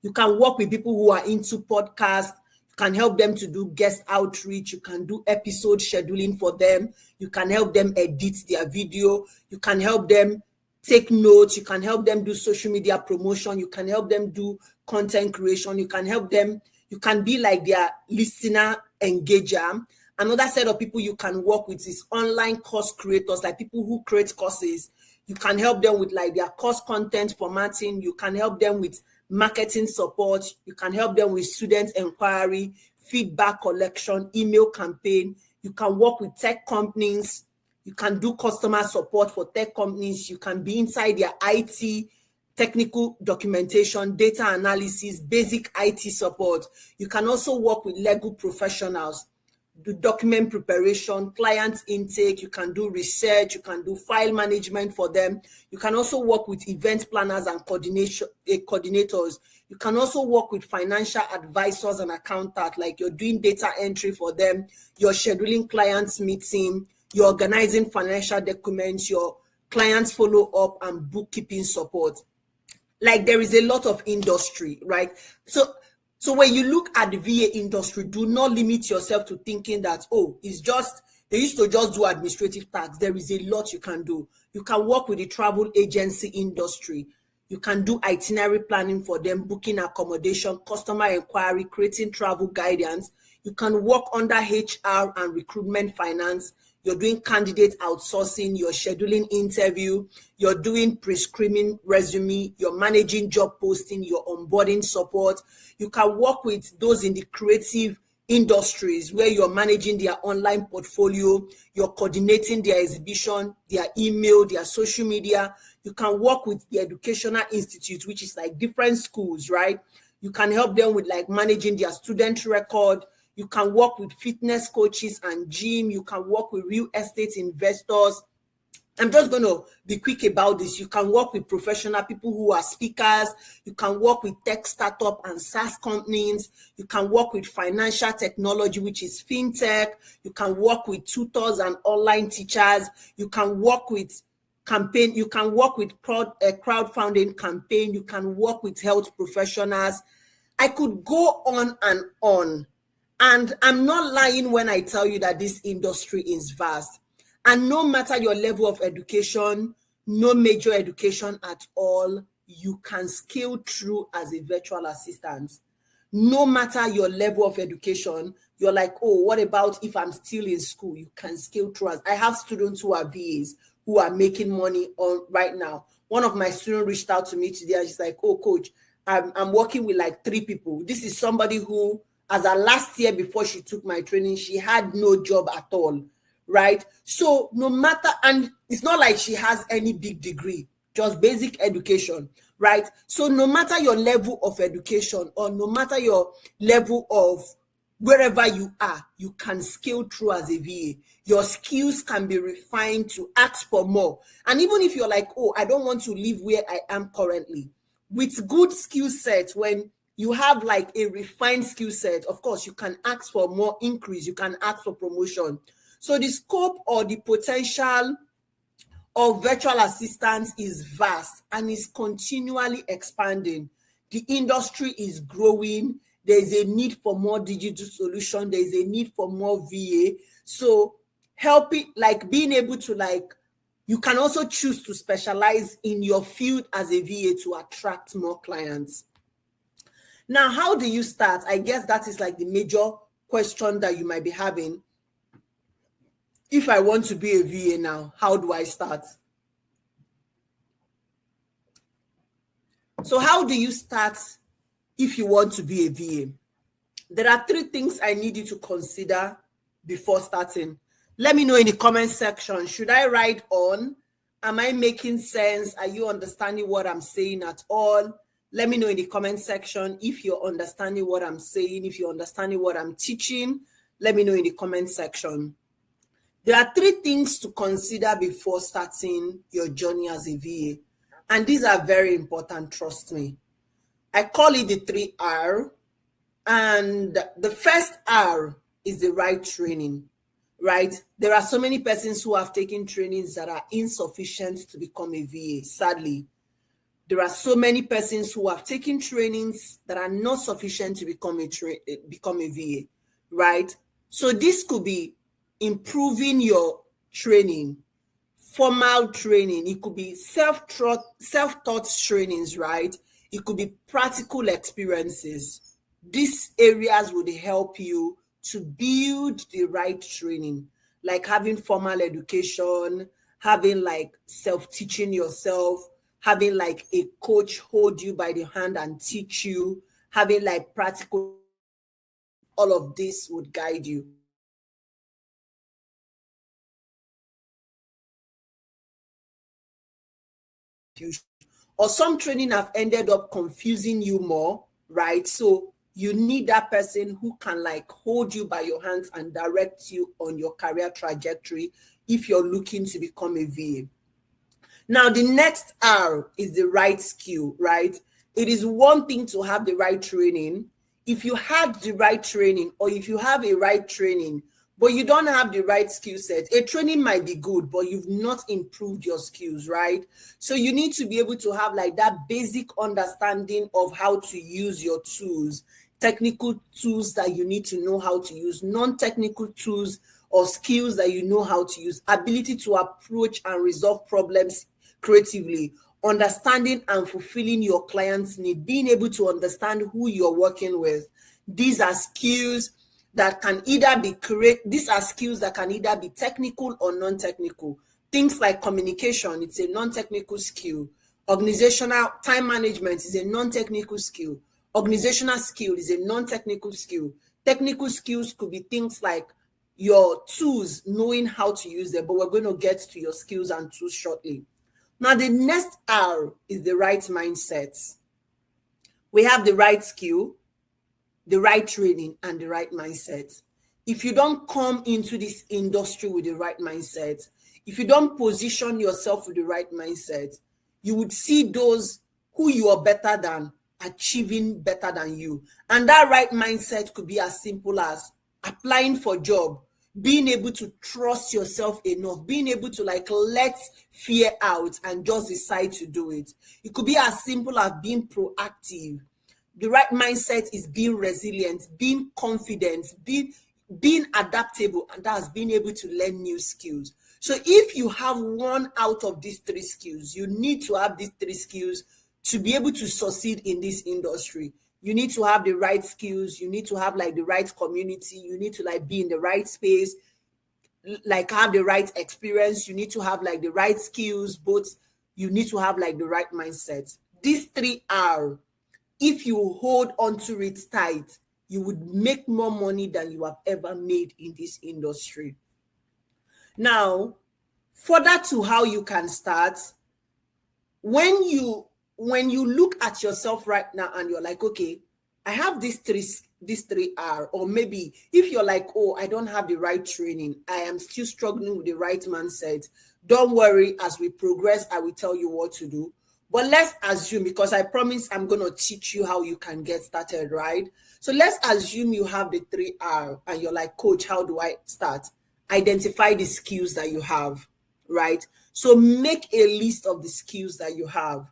[SPEAKER 1] You can work with people who are into podcasts. You can help them to do guest outreach. You can do episode scheduling for them. You can help them edit their video. You can help them take notes. You can help them do social media promotion. You can help them do content creation. You can help them. You can be like their listener engager. Another set of people you can work with is online course creators, like people who create courses. You can help them with like their course content formatting. You can help them with marketing support. You can help them with student inquiry, feedback collection, email campaign. You can work with tech companies. You can do customer support for tech companies. You can be inside their IT, technical documentation, data analysis, basic IT support. You can also work with legal professionals, do document preparation, client intake. You can do research. You can do file management for them. You can also work with event planners and coordinators. You can also work with financial advisors and accountants, like you're doing data entry for them, you're scheduling clients meeting, you're organizing financial documents, your clients follow up, and bookkeeping support. Like there is a lot of industry, right? So when you look at the VA industry, do not limit yourself to thinking that, oh, it's just They used to just do administrative tasks. There is a lot you can do. You can work with the travel agency industry. You can do itinerary planning for them, booking accommodation, customer inquiry, creating travel guidance. You can work under HR and recruitment finance. You're doing candidate outsourcing, you're scheduling interview, you're doing pre-screening resume, you're managing job posting, you're onboarding support. You can work with those in the creative industries where you're managing their online portfolio, you're coordinating their exhibition, their email, their social media. You can work with the educational institute, which is like different schools, right? You can help them with like managing their student record. You can work with fitness coaches and gym. You can work with real estate investors. I'm just going to be quick about this. You can work with professional people who are speakers. You can work with tech startup and SaaS companies. You can work with financial technology, which is fintech. You can work with tutors and online teachers. You can work with campaign. You can work with crowdfunding campaign. You can work with health professionals. I could go on and on. And I'm not lying when I tell you that this industry is vast. And no matter your level of education, no major education at all, you can scale through as a virtual assistant. No matter your level of education, you're like, oh, what about if I'm still in school? You can scale through. I have students who are VAs who are making money on right now. One of my students reached out to me today and she's like, oh, coach, I'm working with like 3 people. This is somebody who, as a last year before she took my training, she had no job at all, right? So no matter, and it's not like she has any big degree, just basic education, right? So no matter your level of education or no matter your level of wherever you are, you can scale through as a VA. Your skills can be refined to ask for more. And even if you're like, oh, I don't want to live where I am currently, with good skill sets, when you have like a refined skill set, of course, you can ask for more increase, you can ask for promotion. So the scope or the potential of virtual assistants is vast and is continually expanding. The industry is growing. There is a need for more digital solution. There is a need for more VA. So helping, like being able to like, you can also choose to specialize in your field as a VA to attract more clients. Now, how do you start? I guess that is like the major question that you might be having. If I want to be a VA now, how do I start? So how do you start if you want to be a VA? There are 3 things I need you to consider before starting. Let me know in the comment section. Should I write on? Am I making sense? Are you understanding what I'm saying at all? Let me know in the comment section if you're understanding what I'm saying, if you're understanding what I'm teaching. Let me know in the comment section. There are 3 things to consider before starting your journey as a VA. And these are very important, trust me. I call it the 3R. And the first R is the right training, right? There are so many persons who have taken trainings that are insufficient to become a VA, sadly. There are so many persons who have taken trainings that are not sufficient to become a VA, right? So this could be improving your training, formal training. It could be self-taught trainings, right? It could be practical experiences. These areas would help you to build the right training, like having formal education, having like self-teaching yourself, having like a coach hold you by the hand and teach you, having like practical, all of this would guide you. Or some training have ended up confusing you more, right? So you need that person who can like hold you by your hands and direct you on your career trajectory if you're looking to become a VA. Now, the next R is the right skill, right? It is one thing to have the right training. If you had the right training, or if you have a right training, but you don't have the right skill set, a training might be good, but you've not improved your skills, right? So you need to be able to have like that basic understanding of how to use your tools, technical tools that you need to know how to use, non-technical tools or skills that you know how to use, ability to approach and resolve problems creatively, understanding and fulfilling your client's need, being able to understand who you're working with. These are skills that can either be technical or non-technical. Things like communication, it's a non-technical skill. Organizational time management is a non-technical skill. Organizational skill is a non-technical skill. Technical skills could be things like your tools, knowing how to use them, but we're going to get to your skills and tools shortly. Now, the next R is the right mindset. We have the right skill, the right training, and the right mindset. If you don't come into this industry with the right mindset, if you don't position yourself with the right mindset, you would see those who you are better than achieving better than you. And that right mindset could be as simple as applying for a job, being able to trust yourself enough, being able to let fear out and just decide to do it. It could be as simple as being proactive. The right mindset is being resilient, being confident, being adaptable, and that's being able to learn new skills. So if you have one out of these three skills, you need to have these three skills to be able to succeed in this industry. You need to have the right skills. You need to have the right community. You need to be in the right space, have the right experience. You need to have the right skills, but you need to have the right mindset. These three are, if you hold onto it tight, you would make more money than you have ever made in this industry. Now, further to how you can start, when you look at yourself right now and you're like, okay, I have these three R, or maybe if you're like, oh, I don't have the right training, I am still struggling with the right mindset, don't worry, as we progress, I will tell you what to do. But let's assume, because I promise I'm going to teach you how you can get started, right? So let's assume you have the 3R and you're like, coach, how do I start? Identify the skills that you have, right? So make a list of the skills that you have.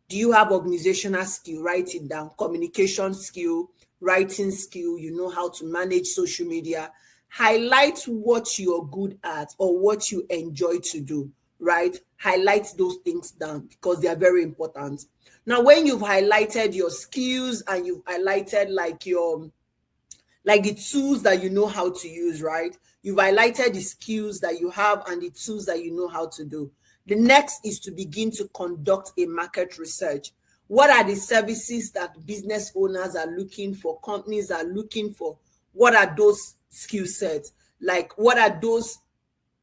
[SPEAKER 1] Do you have organizational skill? Write it down. Communication skill, writing skill, you know how to manage social media. Highlight what you're good at or what you enjoy to do, right? Highlight those things down because they are very important. Now, when you've highlighted your skills and you've highlighted the tools that you know how to use, right? You've highlighted the skills that you have and the tools that you know how to do. The next is to begin to conduct a market research. What are the services that business owners are looking for, companies are looking for? What are those skill sets? What are those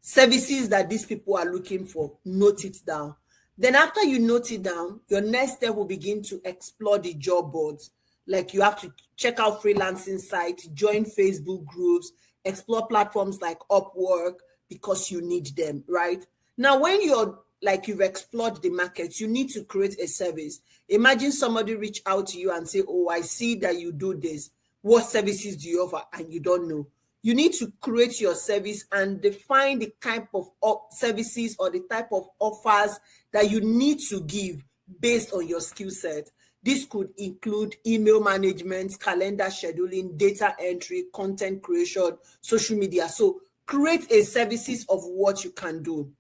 [SPEAKER 1] services that these people are looking for? Note it down. Then after you note it down, your next step will begin to explore the job boards. You have to check out freelancing sites, join Facebook groups, explore platforms like Upwork because you need them, right? Now, when you've explored the market, you need to create a service. Imagine somebody reach out to you and say, oh, I see that you do this. What services do you offer? And you don't know. You need to create your service and define the type of services or the type of offers that you need to give based on your skill set. This could include email management, calendar scheduling, data entry, content creation, social media. So create a services of what you can do.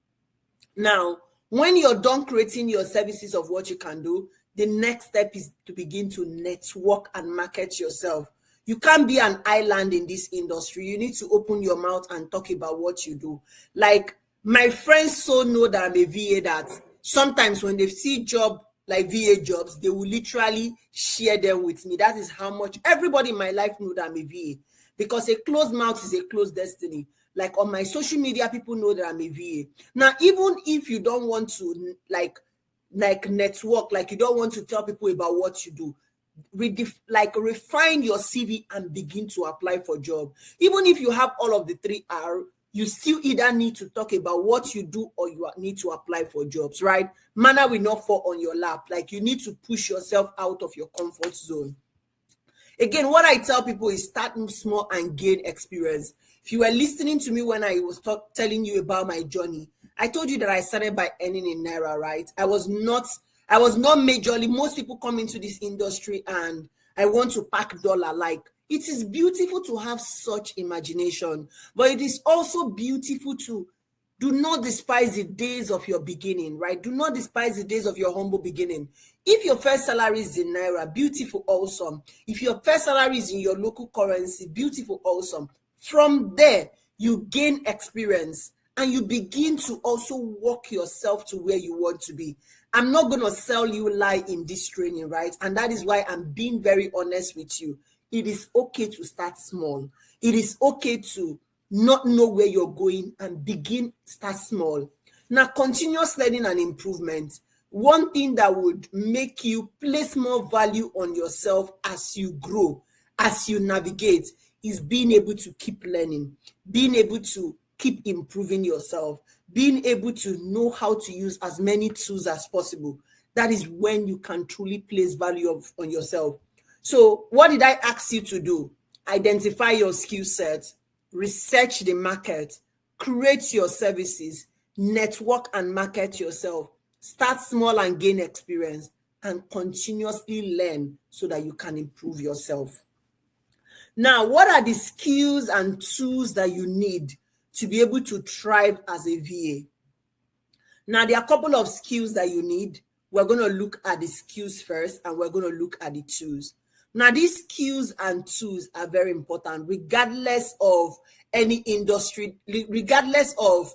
[SPEAKER 1] Now, when you're done creating your services of what you can do, the next step is to begin to network and market yourself. You can't be an island in this industry. You need to open your mouth and talk about what you do. My friends so know that I'm a VA that sometimes when they see VA jobs, they will literally share them with me. That is how much everybody in my life know that I'm a VA, because a closed mouth is a closed destiny. On my social media, people know that I'm a VA. Now, even if you don't want to network, you don't want to tell people about what you do, refine your CV and begin to apply for job. Even if you have all of the 3R, you still either need to talk about what you do or you need to apply for jobs, right? Manna will not fall on your lap. You need to push yourself out of your comfort zone. Again, what I tell people is start small and gain experience. If you were listening to me when I was telling you about my journey, I told you that I started by earning in Naira, right? I was not majorly. Most people come into this industry and I want to pack dollar. It is beautiful to have such imagination, but it is also beautiful to do not despise the days of your beginning, right? Do not despise the days of your humble beginning. If your first salary is in Naira, beautiful, awesome. If your first salary is in your local currency, beautiful, awesome. From there, you gain experience and you begin to also walk yourself to where you want to be. I'm not going to sell you lie in this training, right? And that is why I'm being very honest with you. It is okay to start small. It is okay to not know where you're going and start small. Now, continuous learning and improvement. One thing that would make you place more value on yourself as you grow, as you navigate, is being able to keep learning, being able to keep improving yourself, being able to know how to use as many tools as possible. That is when you can truly place value on yourself. So what did I ask you to do? Identify your skill set, research the market, create your services, network and market yourself, start small and gain experience, and continuously learn so that you can improve yourself. Now, what are the skills and tools that you need to be able to thrive as a VA? Now, there are a couple of skills that you need. We're going to look at the skills first, and we're going to look at the tools. Now, these skills and tools are very important, regardless of any industry, regardless of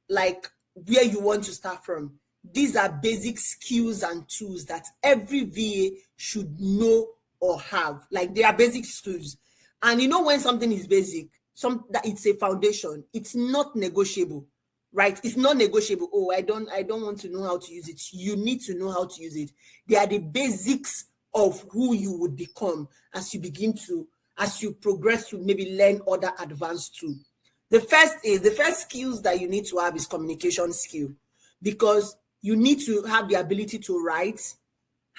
[SPEAKER 1] like where you want to start from. These are basic skills and tools that every VA should know or have. Like, they are basic tools. And you know, when something is basic, that it's a foundation, it's not negotiable, right? It's not negotiable. Oh, I don't want to know how to use it. You need to know how to use it. They are the basics of who you would become as you progress to maybe learn other advanced tools. The first skills that you need to have is communication skill, because you need to have the ability to write,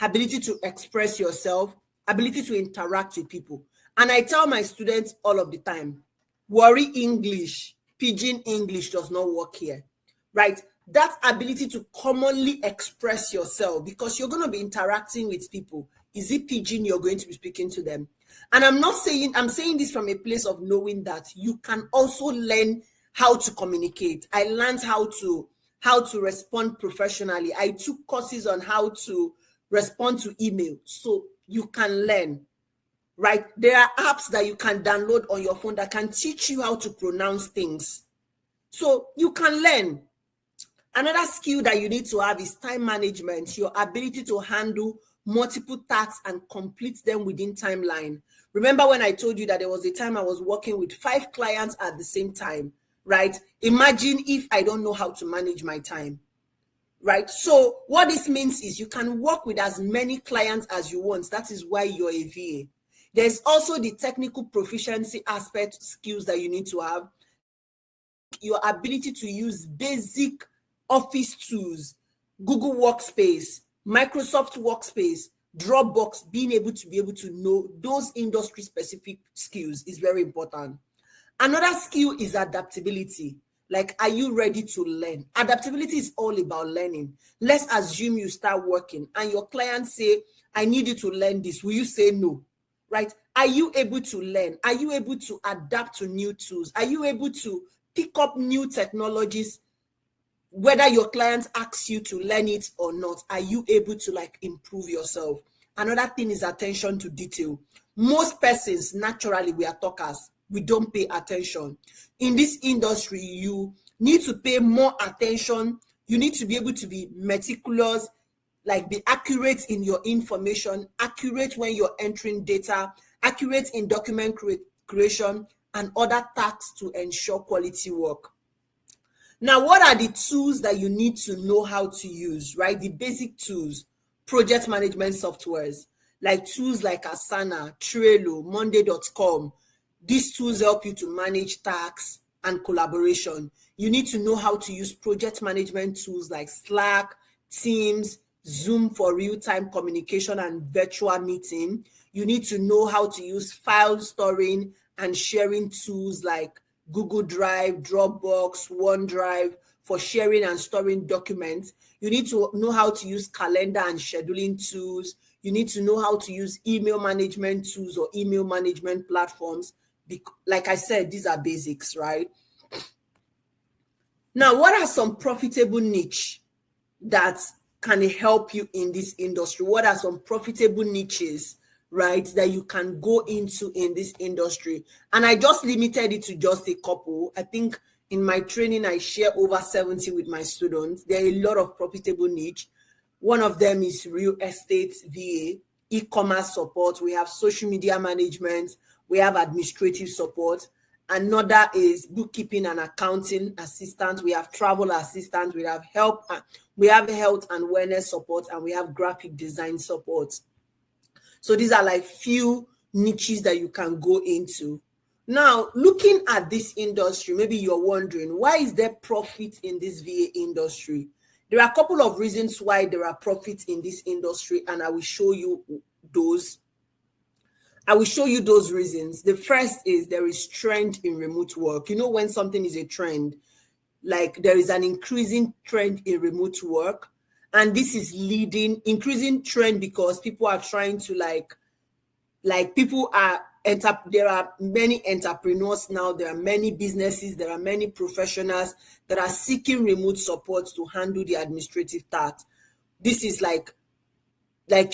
[SPEAKER 1] ability to express yourself, ability to interact with people. And I tell my students all of the time, worry English, pidgin English does not work here, right? That ability to commonly express yourself, because you're going to be interacting with people. Is it pidgin you're going to be speaking to them? And I'm saying this from a place of knowing that you can also learn how to communicate. I learned how to respond professionally. I took courses on how to respond to email. So you can learn, right? There are apps that you can download on your phone that can teach you how to pronounce things. So you can learn. Another skill that you need to have is time management, your ability to handle multiple tasks and complete them within timeline. Remember when I told you that there was a time I was working with 5 clients at the same time, right? Imagine if I don't know how to manage my time, right? So what this means is you can work with as many clients as you want. That is why you're a VA. There's also the technical proficiency aspect skills that you need to have. Your ability to use basic office tools, Google Workspace, Microsoft Workspace, Dropbox, being able to know those industry specific skills is very important. Another skill is adaptability. Like, are you ready to learn? Adaptability is all about learning. Let's assume you start working and your clients say, I need you to learn this. Will you say no? Right? Are you able to learn? Are you able to adapt to new tools? Are you able to pick up new technologies? Whether your clients ask you to learn it or not, are you able to improve yourself? Another thing is attention to detail. Most persons, naturally, we are talkers. We don't pay attention. In this industry, you need to pay more attention. You need to be able to be meticulous, be accurate in your information, accurate when you're entering data, accurate in document creation, and other tasks to ensure quality work. Now, what are the tools that you need to know how to use, right? The basic tools, project management softwares, like tools like Asana, Trello, Monday.com. These tools help you to manage tasks and collaboration. You need to know how to use project management tools like Slack, Teams, Zoom for real-time communication and virtual meeting. You need to know how to use file storing and sharing tools like Google Drive, Dropbox, OneDrive for sharing and storing documents. You need to know how to use calendar and scheduling tools. You need to know how to use email management tools or email management platforms. Like I said, these are basics, right? Now, what are some profitable niche that can help you in this industry? What are some profitable niches, right, that you can go into in this industry? And I just limited it to just a couple. I think in my training, I share over 70 with my students. There are a lot of profitable niche. One of them is real estate VA, e-commerce support. We have social media management. We have administrative support. Another is bookkeeping and accounting assistant. We have travel assistant. We have health and wellness support, and we have graphic design support. So these are like few niches that you can go into. Now, looking at this industry, maybe you're wondering, why is there profit in this VA industry? There are a couple of reasons why there are profits in this industry, and I will show you those. Reasons. The first is there is trend in remote work. You know, when something is a trend, like there is an increasing trend in remote work, and this is leading increasing trend because people are trying to there are many entrepreneurs now, there are many businesses, there are many professionals that are seeking remote support to handle the administrative tasks. This is like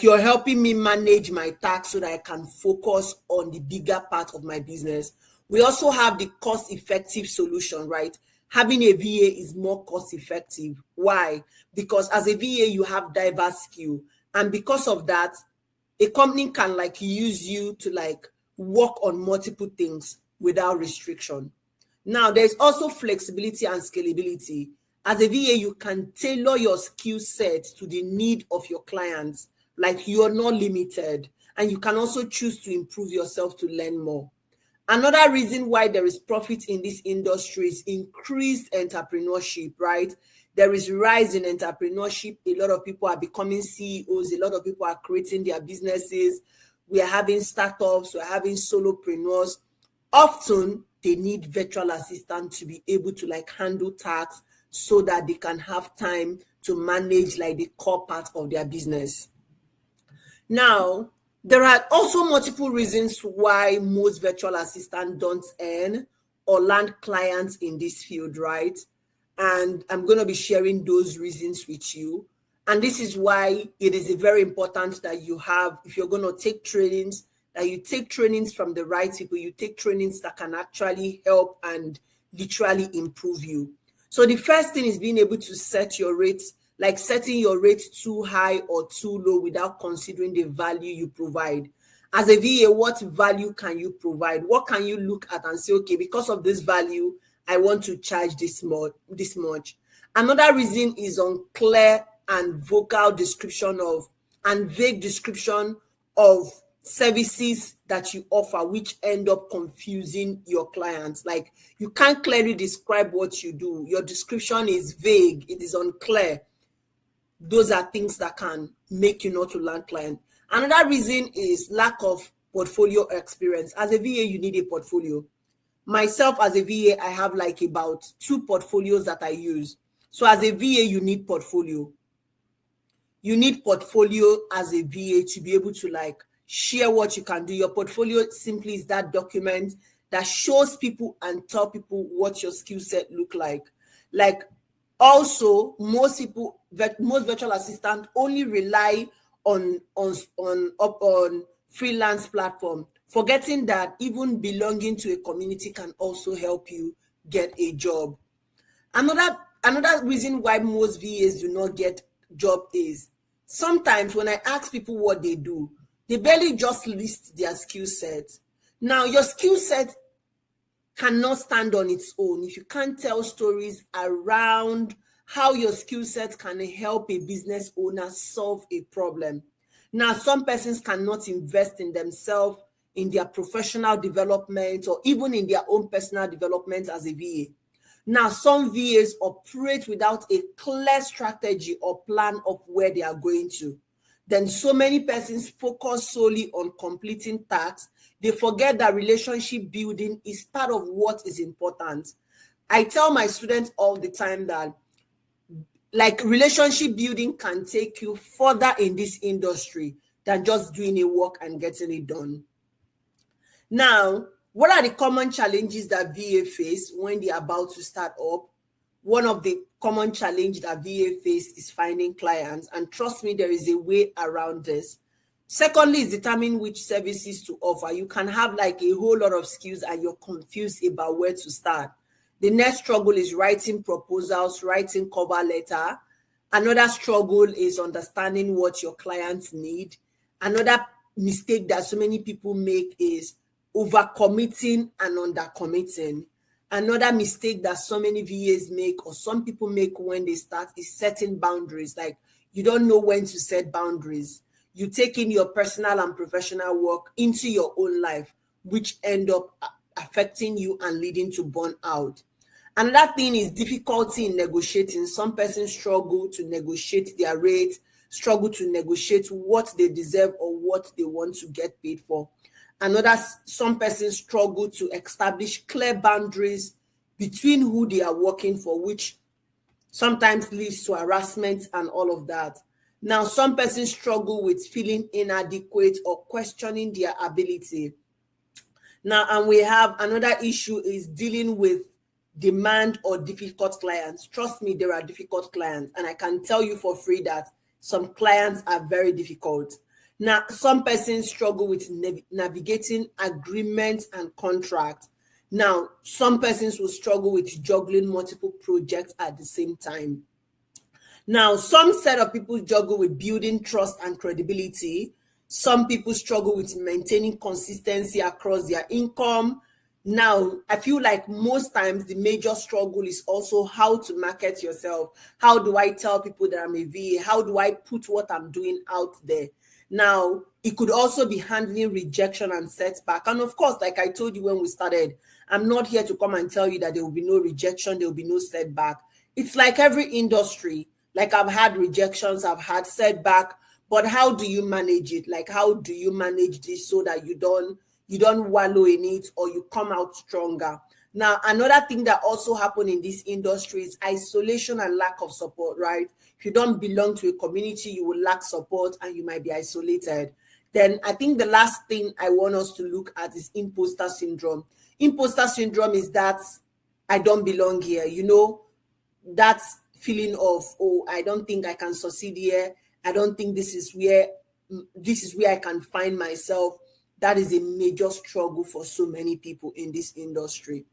[SPEAKER 1] you're helping me manage my tax so that I can focus on the bigger part of my business. We also have the cost-effective solution, right? Having a VA is more cost-effective. Why? Because as a VA, you have diverse skill. And because of that, a company can use you to work on multiple things without restriction. Now, there's also flexibility and scalability. As a VA, you can tailor your skill set to the need of your clients. Like, you are not limited, and you can also choose to improve yourself to learn more. Another reason why there is profit in this industry is increased entrepreneurship, right? There is rise in entrepreneurship. A lot of people are becoming CEOs. A lot of people are creating their businesses. We are having startups. We are having solopreneurs. Often, they need virtual assistants to be able to handle tasks so that they can have time to manage the core part of their business. Now, there are also multiple reasons why most virtual assistants don't earn or land clients in this field, right? And I'm going to be sharing those reasons with you. And this is why it is very important that you have, if you're going to take trainings, that you take trainings from the right people, you take trainings that can actually help and literally improve you. So the first thing is being able to set your rates, setting your rates too high or too low without considering the value you provide. As a VA, what value can you provide? What can you look at and say, okay, because of this value, I want to charge this much. Another reason is unclear and vague description of services that you offer, which end up confusing your clients. You can't clearly describe what you do. Your description is vague. It is unclear. Those are things that can make you not to land client. Another reason is lack of portfolio experience. As a VA, you need a portfolio. Myself, as a VA, I have about 2 portfolios that I use. So as a VA, you need portfolio. You need portfolio as a VA to be able to share what you can do. Your portfolio simply is that document that shows people and tell people what your skill set look like. Also, most virtual assistants only rely on freelance platform, forgetting that even belonging to a community can also help you get a job. Another reason why most VAs do not get job is sometimes when I ask people what they do, they barely just list their skill set. Now, your skill set cannot stand on its own if you can't tell stories around how your skill set can help a business owner solve a problem. Now, some persons cannot invest in themselves, in their professional development, or even in their own personal development as a VA. Now, some VAs operate without a clear strategy or plan of where they are going to. Then so many persons focus solely on completing tasks. They forget that relationship building is part of what is important. I tell my students all the time that relationship building can take you further in this industry than just doing a work and getting it done. Now, what are the common challenges that VA face when they're about to start up? One of the common challenges that VA face is finding clients, and trust me, there is a way around this. Secondly, is determining which services to offer. You can have like a whole lot of skills and you're confused about where to start. The next struggle is writing proposals, writing cover letter. Another struggle is understanding what your clients need. Another mistake that so many people make is overcommitting and undercommitting. Another mistake that so many VAs make or some people make when they start is setting boundaries. Like you don't know when to set boundaries. You take in your personal and professional work into your own life, which end up affecting you and leading to burnout. Another thing is difficulty in negotiating. Some persons struggle to negotiate their rates, struggle to negotiate what they deserve or what they want to get paid for. Some persons struggle to establish clear boundaries between who they are working for, which sometimes leads to harassment and all of that. Now, some persons struggle with feeling inadequate or questioning their ability. Now, and we have another issue is dealing with demand or difficult clients. Trust me, there are difficult clients, and I can tell you for free that some clients are very difficult. Now, some persons struggle with navigating agreements and contracts. Now, some persons will struggle with juggling multiple projects at the same time. Now, some set of people struggle with building trust and credibility. Some people struggle with maintaining consistency across their income. Now, I feel like most times the major struggle is also how to market yourself. How do I tell people that I'm a VA? How do I put what I'm doing out there? Now, it could also be handling rejection and setback. And of course, like I told you when we started, I'm not here to come and tell you that there will be no rejection, there will be no setback. It's like every industry. Like I've had rejections, I've had setback, but how do you manage it? Like how do you manage this so that you don't wallow in it or you come out stronger? Now, another thing that also happened in this industry is isolation and lack of support, right? If you don't belong to a community, you will lack support and you might be isolated. Then I think the last thing I want us to look at is imposter syndrome. Imposter syndrome is that I don't belong here, that feeling of, oh, I don't think I can succeed here. I don't think this is where I can find myself. That is a major struggle for so many people in this industry.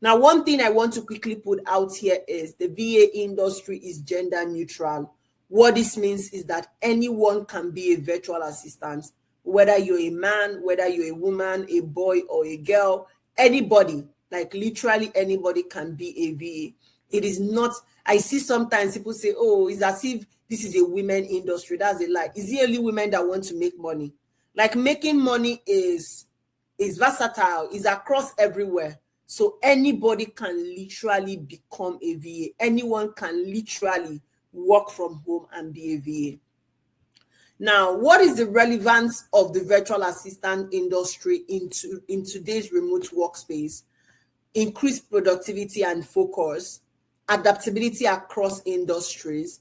[SPEAKER 1] Now, one thing I want to quickly put out here is the VA industry is gender neutral. What this means is that anyone can be a virtual assistant, whether you're a man, whether you're a woman, a boy or a girl, anybody, like literally anybody can be a VA. It is not, I see sometimes people say, oh, it's as if this is a women industry. That's a lie. Is it only women that want to make money? Like making money is versatile, is across everywhere. So anybody can literally become a VA. Anyone can literally work from home and be a VA. Now, what is the relevance of the virtual assistant industry in today's remote workspace? Increased productivity and focus, adaptability across industries,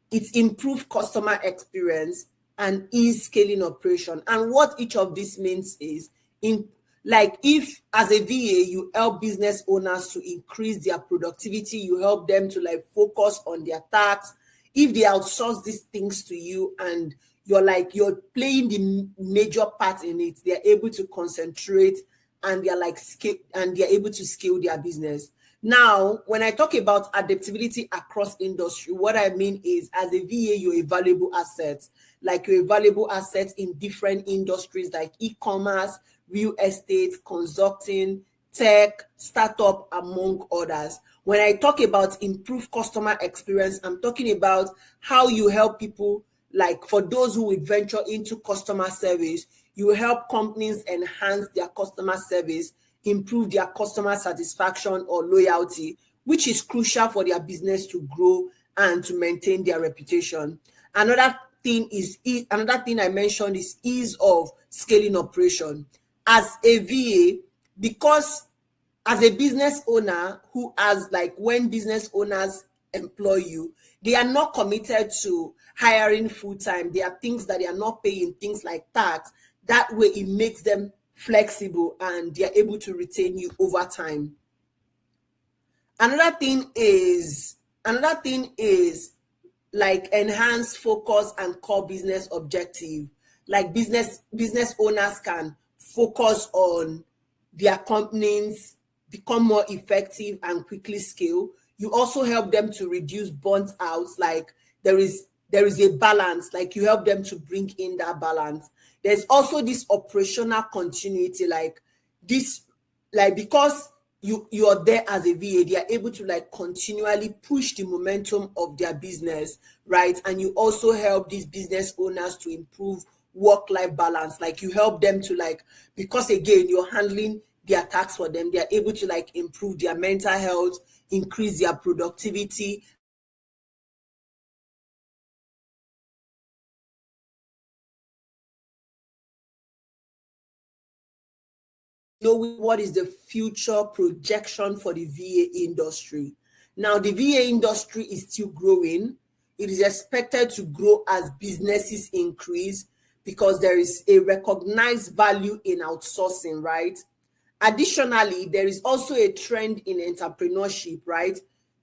[SPEAKER 1] it improved customer experience, and ease scaling operation. And what each of these means is, if as a VA, you help business owners to increase their productivity, you help them to focus on their tasks. If they outsource these things to you and you're playing the major part in it, they're able to concentrate and they're able to scale their business. Now, when I talk about adaptability across industry, what I mean is as a VA, you're a valuable asset. You're a valuable asset in different industries like e-commerce, real estate, consulting, tech, startup, among others. When I talk about improved customer experience, I'm talking about how you help people, for those who will venture into customer service, you help companies enhance their customer service, improve their customer satisfaction or loyalty, which is crucial for their business to grow and to maintain their reputation. Another thing I mentioned is ease of scaling operation. As a VA, because as a business owner who has when business owners employ you. They are not committed to hiring full-time. There are things that they are not paying, things like tax. That way it makes them flexible and they are able to retain you over time. Another thing is like enhanced focus and core business objective. Like business owners can focus on their companies, become more effective and quickly scale. You also help them to reduce burnt out. Like there is a balance, like you help them to bring in that balance. There's also this operational continuity, like this, like because you're there as a VA, they are able to like continually push the momentum of their business, right? And you also help these business owners to improve work-life balance. Like you help them to like, because again, you're handling their tasks for them, they are able to like improve their mental health, increase their productivity. Know what is the future projection for the VA industry. Now, the VA industry is still growing. It is expected to grow as businesses increase because there is a recognized value in outsourcing, right? Additionally, there is also a trend in entrepreneurship, right?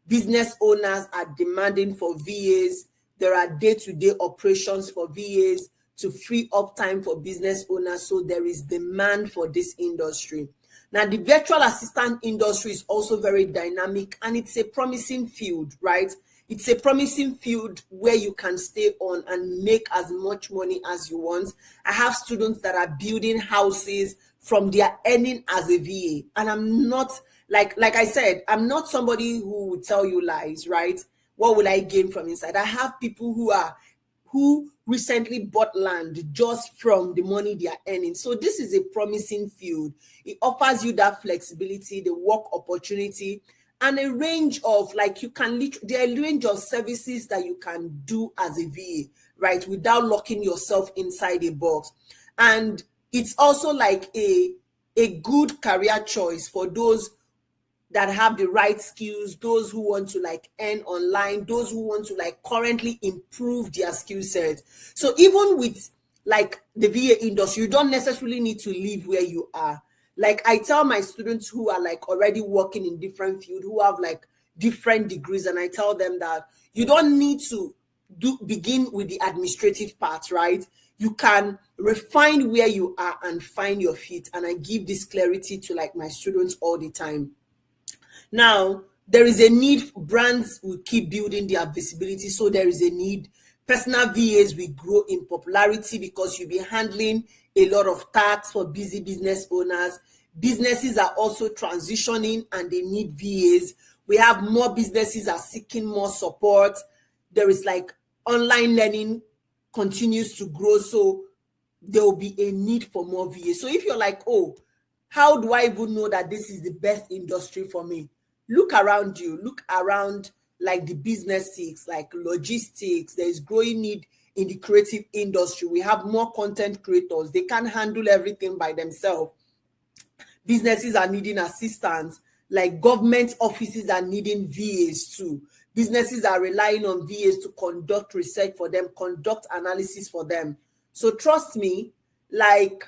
[SPEAKER 1] Business owners are demanding for VAs. There are day-to-day operations for VAs to free up time for business owners. So there is demand for this industry. Now, the virtual assistant industry is also very dynamic and it's a promising field, right? It's a promising field where you can stay on and make as much money as you want. I have students that are building houses from their earning as a VA. And I'm not, like I said, I'm not somebody who would tell you lies, right? What will I gain from inside? I have people who recently bought land just from the money they are earning. So this is a promising field. It offers you that flexibility, the work opportunity, and a range of, like, you can there are a range of services that you can do as a VA, right, without locking yourself inside a box. And it's also like a good career choice for those that have the right skills, those who want to like earn online, those who want to like currently improve their skill set. So even with like the VA industry, you don't necessarily need to live where you are. Like I tell my students who are like already working in different fields, who have like different degrees, and I tell them that you don't need to begin with the administrative part, right? You can refine where you are and find your feet. And I give this clarity to like my students all the time. Now, there is a need. Brands will keep building their visibility, so there is a need. Personal VAs will grow in popularity because you'll be handling a lot of tasks for busy business owners. Businesses are also transitioning and they need VAs. We have more businesses are seeking more support. There is like online learning continues to grow, so there will be a need for more VAs. So if you're like, oh, how do I even know that this is the best industry for me? Look around you. Look around like the businesses, like logistics. There is growing need in the creative industry. We have more content creators. They can't handle everything by themselves. Businesses are needing assistance. Like government offices are needing VAs too. Businesses are relying on VAs to conduct research for them, conduct analysis for them. So trust me, like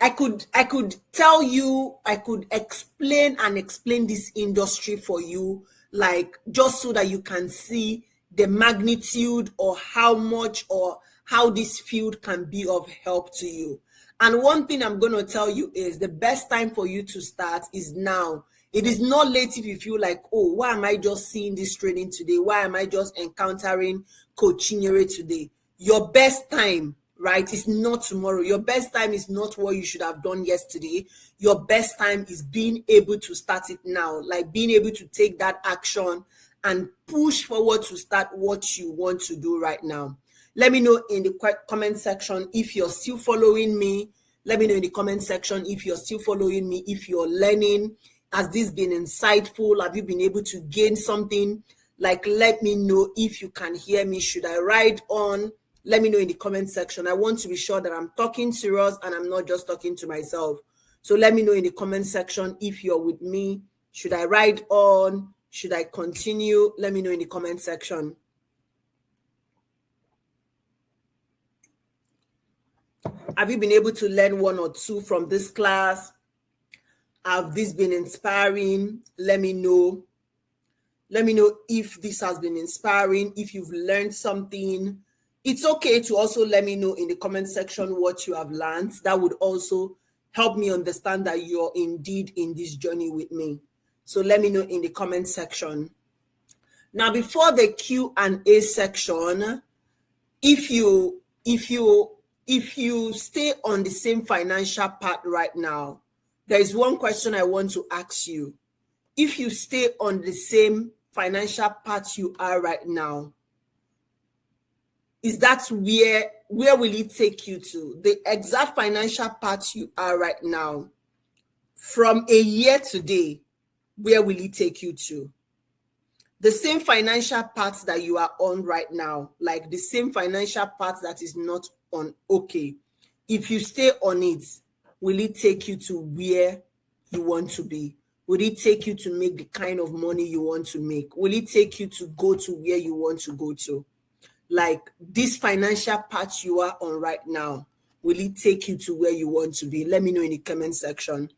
[SPEAKER 1] I could tell you, I could explain this industry for you, like just so that you can see the magnitude or how much or how this field can be of help to you. And one thing I'm going to tell you is the best time for you to start is now. It is not late if you feel like, oh, why am I just seeing this training today? Why am I just encountering Coach Chinyere today? Your best time, right, is not tomorrow. Your best time is not what you should have done yesterday. Your best time is being able to start it now, like being able to take that action and push forward to start what you want to do right now. Let me know in the comment section if you're still following me. Let me know in the comment section if you're still following me, if you're learning. Has this been insightful? Have you been able to gain something? Like, let me know if you can hear me. Should I ride on? Let me know in the comment section. I want to be sure that I'm talking serious and I'm not just talking to myself. So let me know in the comment section if you're with me. Should I ride on? Should I continue? Let me know in the comment section. Have you been able to learn one or two from this class? Have this been inspiring? Let me know. Let me know if this has been inspiring, if you've learned something. It's okay to also let me know in the comment section what you have learned. That would also help me understand that you're indeed in this journey with me. So let me know in the comment section. Now, before the Q&A section, if you stay on the same financial path right now, there is one question I want to ask you. If you stay on the same financial path you are right now, is that where will it take you to? The exact financial path you are right now, from a year today, where will it take you to? The same financial path that you are on right now, like the same financial path that is not on okay. If you stay on it, will it take you to where you want to be? Will it take you to make the kind of money you want to make? Will it take you to go to where you want to go to? Like this financial path you are on right now, will it take you to where you want to be? Let me know in the comment section.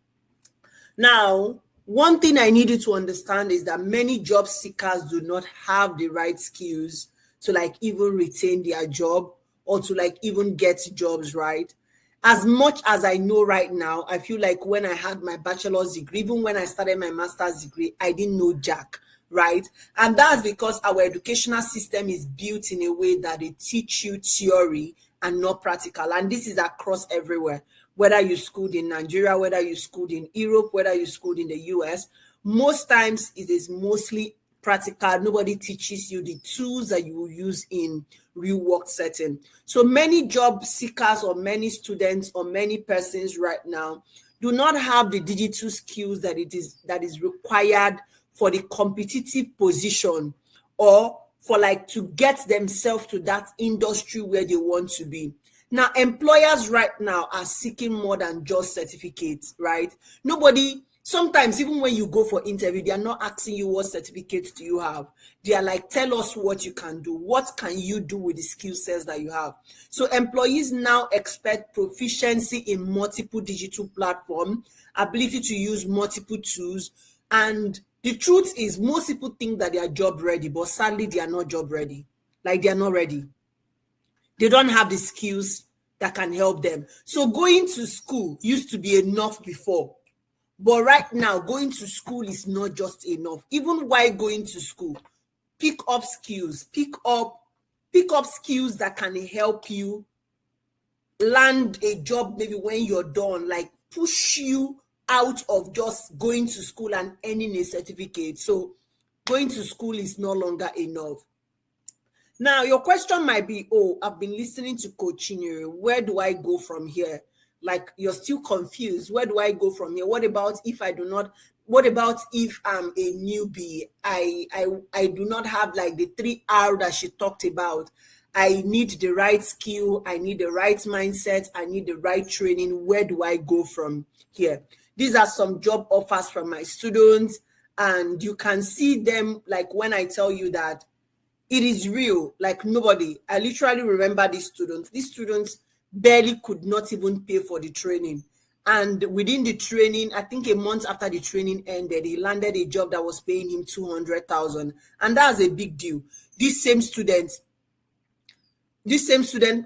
[SPEAKER 1] Now, one thing I need you to understand is that many job seekers do not have the right skills to like even retain their job or to like even get jobs, right? As much as I know right now, I feel like when I had my bachelor's degree, even when I started my master's degree, I didn't know jack, right? And that's because our educational system is built in a way that they teach you theory and not practical. And this is across everywhere. Whether you schooled in Nigeria, whether you schooled in Europe, whether you schooled in the US, most times it is mostly practical. Nobody teaches you the tools that you will use in real work setting. So many job seekers or many students or many persons right now do not have the digital skills that is required for the competitive position or for like to get themselves to that industry where they want to be. Now, employers right now are seeking more than just certificates, right? Sometimes even when you go for interview, they are not asking you what certificates do you have. They are like, tell us what you can do. What can you do with the skill sets that you have? So employees now expect proficiency in multiple digital platforms, ability to use multiple tools. And the truth is most people think that they are job ready, but sadly they are not job ready. Like they are not ready. They don't have the skills that can help them. So going to school used to be enough before. But right now, going to school is not just enough. Even while going to school, pick up skills. Pick up skills that can help you land a job maybe when you're done. Like push you out of just going to school and earning a certificate. So going to school is no longer enough. Now, your question might be, oh, I've been listening to Coach Chinyere. Where do I go from here? Like, you're still confused. Where do I go from here? What about if I'm a newbie? I do not have like the 3R that she talked about. I need the right skill. I need the right mindset. I need the right training. Where do I go from here? These are some job offers from my students. And you can see them like when I tell you that it is real, like nobody. I literally remember these students. These students barely could not even pay for the training. And within the training, I think a month after the training ended, he landed a job that was paying him 200,000. And that's a big deal. This same student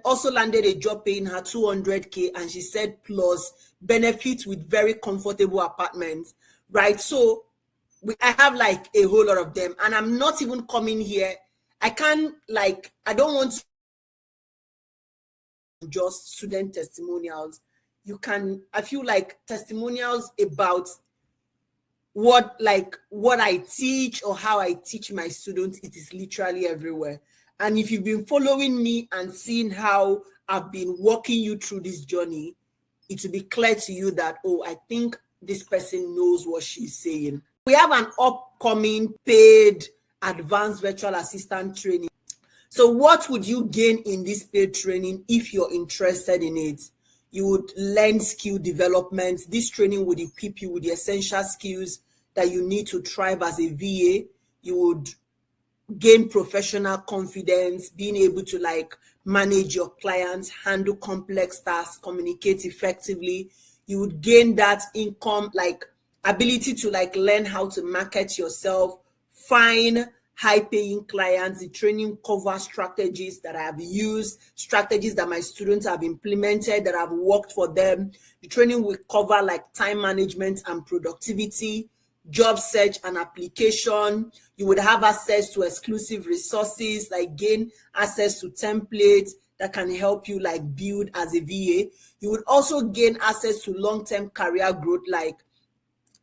[SPEAKER 1] also landed a job paying her 200K, and she said plus benefits with very comfortable apartments, right? So I have like a whole lot of them, and I'm not even coming here. I don't want to just student testimonials. I feel like testimonials about what I teach or how I teach my students, it is literally everywhere. And if you've been following me and seeing how I've been walking you through this journey, it will be clear to you that, oh, I think this person knows what she's saying. We have an upcoming paid advanced virtual assistant training. So what would you gain in this paid training if you're interested in it? You would learn skill development. This training would equip you with the essential skills that you need to thrive as a VA. you would gain professional confidence, being able to like manage your clients, handle complex tasks, communicate effectively. You would gain that income, like ability to like learn how to market yourself, find high paying clients. The training covers strategies that I have used, strategies that my students have implemented that have worked for them. The training will cover like time management and productivity, job search and application. You would have access to exclusive resources, like gain access to templates that can help you like build as a VA. You would also gain access to long-term career growth. Like,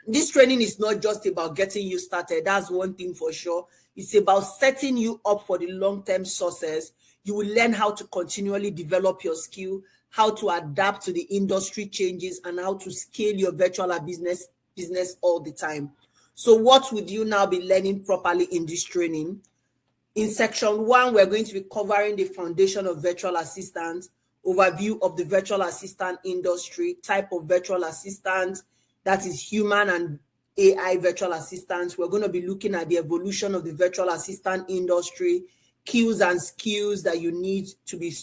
[SPEAKER 1] this training is not just about getting you started. That's one thing for sure. It's about setting you up for the long-term success. You will learn how to continually develop your skill, how to adapt to the industry changes, and how to scale your virtual business all the time. So what would you now be learning properly in this training? In section 1, we're going to be covering the foundation of virtual assistants, overview of the virtual assistant industry, type of virtual assistant, that is human and AI virtual assistants. We're going to be looking at the evolution of the virtual assistant industry, skills and skills that you need to be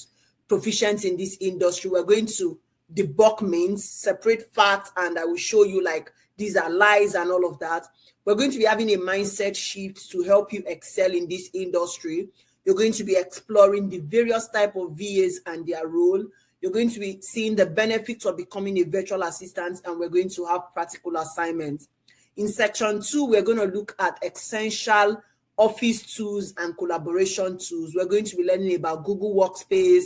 [SPEAKER 1] proficient in this industry. We're going to debunk myths, separate facts, and I will show you like these are lies and all of that. We're going to be having a mindset shift to help you excel in this industry. You're going to be exploring the various types of VAs and their role. You're going to be seeing the benefits of becoming a virtual assistant, and we're going to have practical assignments. In section 2, we're going to look at essential office tools and collaboration tools. We're going to be learning about Google Workspace,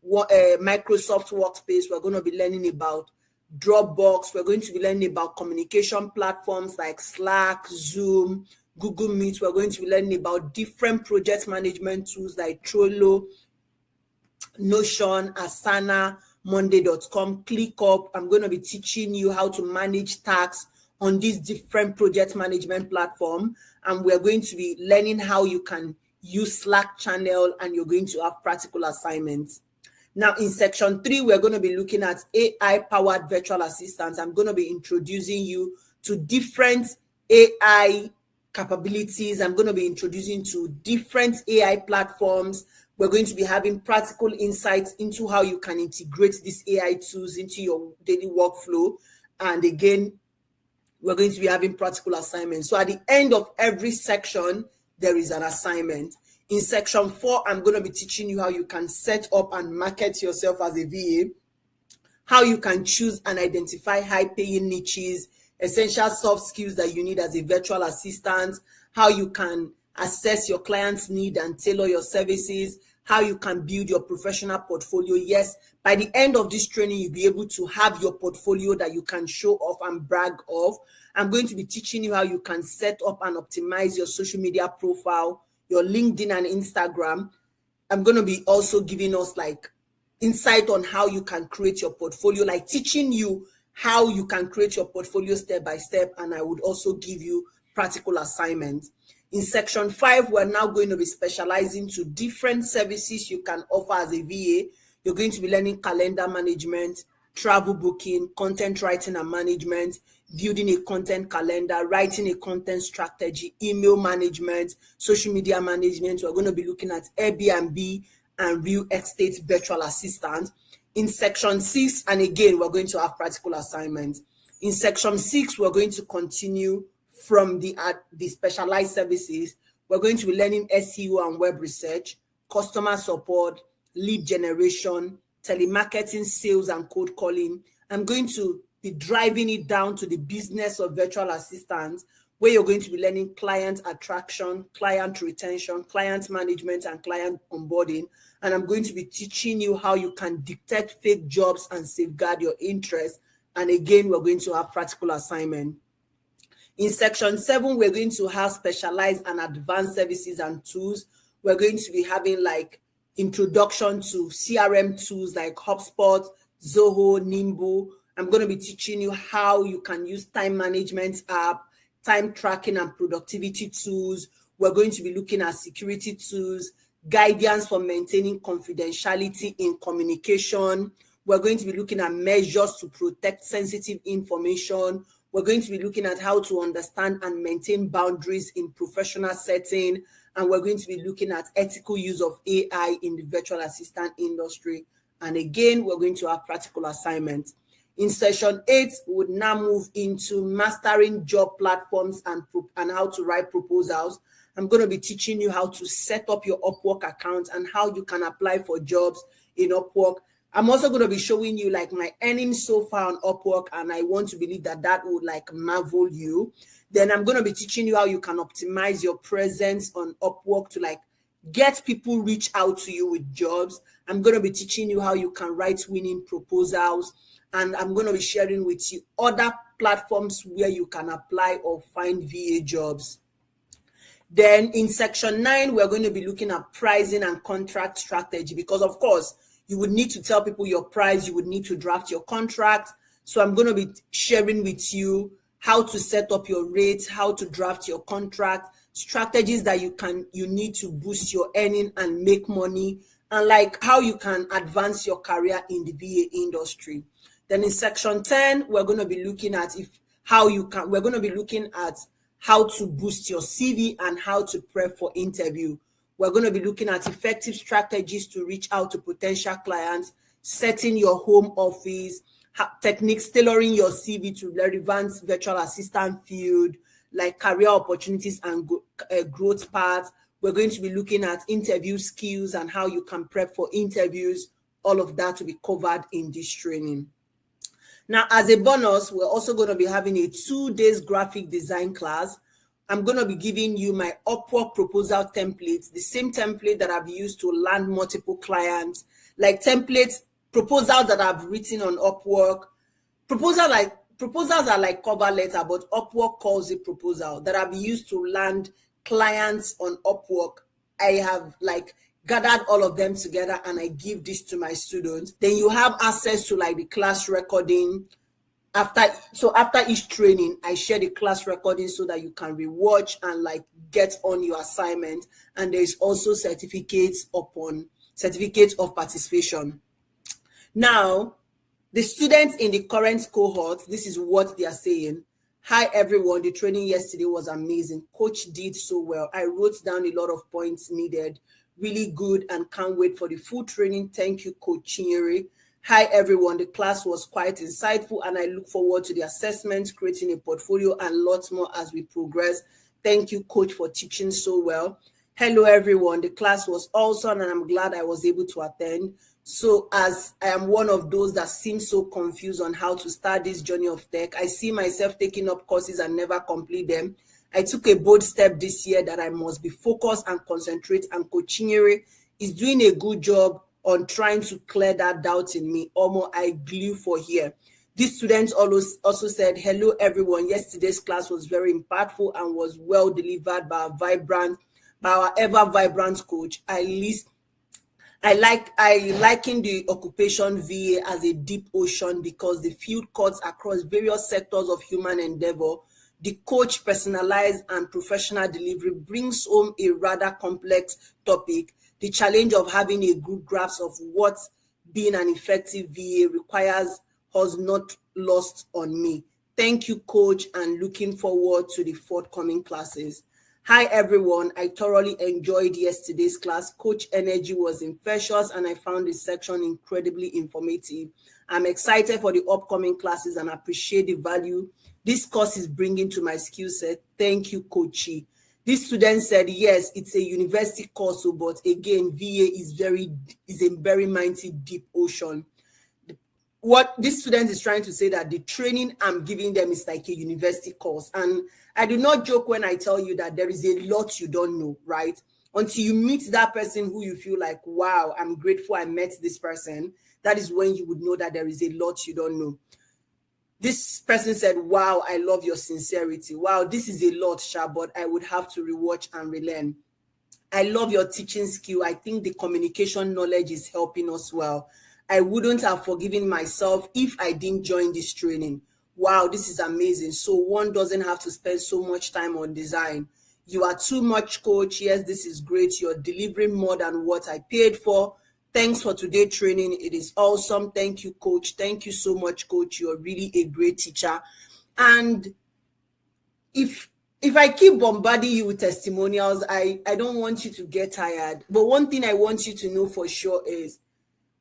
[SPEAKER 1] Microsoft Workspace. We're going to be learning about Dropbox. We're going to be learning about communication platforms like Slack, Zoom, Google Meet. We're going to be learning about different project management tools like Trello, Notion, Asana, Monday.com, ClickUp. I'm going to be teaching you how to manage tasks on these different project management platforms. And we're going to be learning how you can use Slack channel, and you're going to have practical assignments. Now, in section 3, we're going to be looking at AI-powered virtual assistants. I'm going to be introducing you to different AI capabilities. I'm going to be introducing to different AI platforms. We're going to be having practical insights into how you can integrate these AI tools into your daily workflow. And again, we're going to be having practical assignments. So at the end of every section, there is an assignment. In section 4, I'm going to be teaching you how you can set up and market yourself as a VA, how you can choose and identify high-paying niches, essential soft skills that you need as a virtual assistant, how you can assess your client's need and tailor your services, how you can build your professional portfolio. Yes, by the end of this training, you'll be able to have your portfolio that you can show off and brag of. I'm going to be teaching you how you can set up and optimize your social media profile, your LinkedIn and Instagram. I'm going to be also giving us like insight on how you can create your portfolio, like teaching you how you can create your portfolio step by step. And I would also give you practical assignments. In section 5, we're now going to be specializing to different services you can offer as a VA. You're going to be learning calendar management, travel booking, content writing and management, building a content calendar, writing a content strategy, email management, social media management. We're going to be looking at Airbnb and real estate virtual assistants. In section 6, and again, we're going to have practical assignments. In section 6, we're going to continue from the specialized services. We're going to be learning SEO and web research, customer support, lead generation, telemarketing, sales, and cold calling. I'm going to be driving it down to the business of virtual assistants, where you're going to be learning client attraction, client retention, client management, and client onboarding. And I'm going to be teaching you how you can detect fake jobs and safeguard your interests. And again, we're going to have practical assignment. In section 7, we're going to have specialized and advanced services and tools. We're going to be having like introduction to CRM tools like HubSpot, Zoho, Nimble. I'm going to be teaching you how you can use time management app, time tracking and productivity tools. We're going to be looking at security tools, guidance for maintaining confidentiality in communication. We're going to be looking at measures to protect sensitive information. We're going to be looking at how to understand and maintain boundaries in professional setting. And we're going to be looking at ethical use of AI in the virtual assistant industry. And again, we're going to have practical assignments. In session 8, we would now move into mastering job platforms and how to write proposals. I'm going to be teaching you how to set up your Upwork account and how you can apply for jobs in Upwork. I'm also going to be showing you like my earnings so far on Upwork, and I want to believe that that would like marvel you. Then I'm going to be teaching you how you can optimize your presence on Upwork to like get people reach out to you with jobs. I'm going to be teaching you how you can write winning proposals, and I'm going to be sharing with you other platforms where you can apply or find VA jobs. Then in section 9, we're going to be looking at pricing and contract strategy, because of course, you would need to tell people your price, you would need to draft your contract. So I'm going to be sharing with you how to set up your rates, how to draft your contract, strategies that you need to boost your earning and make money, and like how you can advance your career in the VA industry. Then in section 10, we're going to be looking at we're going to be looking at how to boost your CV and how to prep for interview. We're going to be looking at effective strategies to reach out to potential clients, setting your home office, techniques, tailoring your CV to relevant virtual assistant field, like career opportunities and growth paths. We're going to be looking at interview skills and how you can prep for interviews. All of that will be covered in this training. Now, as a bonus, we're also going to be having a 2-day graphic design class. I'm going to be giving you my Upwork proposal templates, the same template that I've used to land multiple clients, like proposals that I've written on Upwork. Proposals are like cover letter, but Upwork calls it proposal, that I've used to land clients on Upwork. I have like gathered all of them together and I give this to my students. Then you have access to like the class recording. After each training, I share the class recording so that you can rewatch and like get on your assignment. And there is also certificates of participation. Now, the students in the current cohort, this is what they are saying. Hi everyone, the training yesterday was amazing. Coach did so well. I wrote down a lot of points needed. Really good and can't wait for the full training. Thank you, Coach Chinyere. Hi everyone, the class was quite insightful and I look forward to the assessments, creating a portfolio and lots more as we progress. Thank you, Coach, for teaching so well. Hello everyone, the class was awesome and I'm glad I was able to attend. So as I am one of those that seem so confused on how to start this journey of tech, I see myself taking up courses and never complete them. I took a bold step this year that I must be focused and concentrate, and Coach Chinyere is doing a good job on trying to clear that doubt in me. Almost I glue for here. These students also said, hello everyone, yesterday's class was very impactful and was well delivered by our ever vibrant coach. I liken the occupation VA as a deep ocean because the field cuts across various sectors of human endeavor. The coach personalized and professional delivery brings home a rather complex topic. The challenge of having a good grasp of what being an effective VA requires has not lost on me. Thank you, Coach, and looking forward to the forthcoming classes. Hi, everyone. I thoroughly enjoyed yesterday's class. Coach energy was infectious, and I found this section incredibly informative. I'm excited for the upcoming classes and appreciate the value this course is bringing to my skill set. Thank you, Coachy. This student said, yes, it's a university course, but again, VA is a very mighty deep ocean. What this student is trying to say that the training I'm giving them is like a university course. And I do not joke when I tell you that there is a lot you don't know, right? Until you meet that person who you feel like, wow, I'm grateful I met this person. That is when you would know that there is a lot you don't know. This person said, wow, I love your sincerity. Wow, this is a lot, Sha, but I would have to rewatch and relearn. I love your teaching skill. I think the communication knowledge is helping us well. I wouldn't have forgiven myself if I didn't join this training. Wow, this is amazing. So one doesn't have to spend so much time on design. You are too much, Coach. Yes, this is great. You're delivering more than what I paid for. Thanks for today's training. It is awesome. Thank you, Coach. Thank you so much, Coach. You're really a great teacher. And if I keep bombarding you with testimonials, I don't want you to get tired. But one thing I want you to know for sure is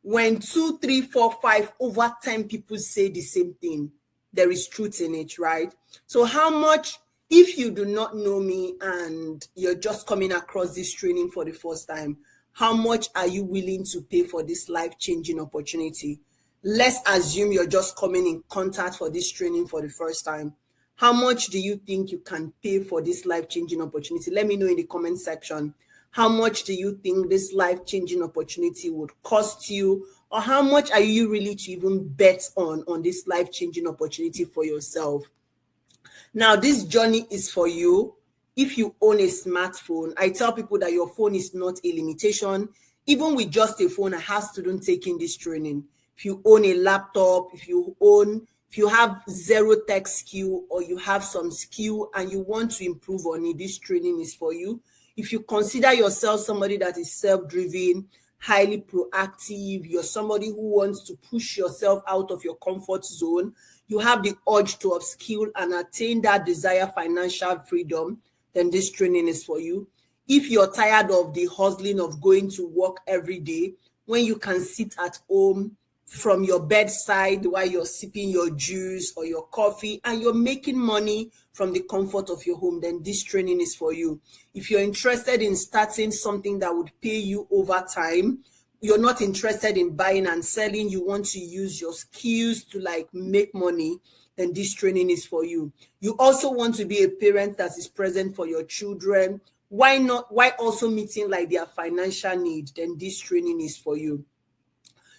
[SPEAKER 1] when 2, 3, 4, 5, over 10 people say the same thing, there is truth in it, right? So how much, if you do not know me and you're just coming across this training for the first time, how much are you willing to pay for this life-changing opportunity? Let's assume you're just coming in contact for this training for the first time. How much do you think you can pay for this life-changing opportunity? Let me know in the comment section. How much do you think this life-changing opportunity would cost you? Or how much are you really to even bet on this life-changing opportunity for yourself? Now, this journey is for you. If you own a smartphone, I tell people that your phone is not a limitation. Even with just a phone, I have students taking this training. If you own a laptop, if you have zero tech skill, or you have some skill and you want to improve on it, this training is for you. If you consider yourself somebody that is self-driven, highly proactive, you're somebody who wants to push yourself out of your comfort zone, you have the urge to upskill and attain that desired financial freedom, then this training is for you. If you're tired of the hustling of going to work every day, when you can sit at home from your bedside while you're sipping your juice or your coffee and you're making money from the comfort of your home, then this training is for you. If you're interested in starting something that would pay you over time, you're not interested in buying and selling, you want to use your skills to make money, then this training is for you. You also want to be a parent that is present for your children. Why also meeting their financial need? Then this training is for you.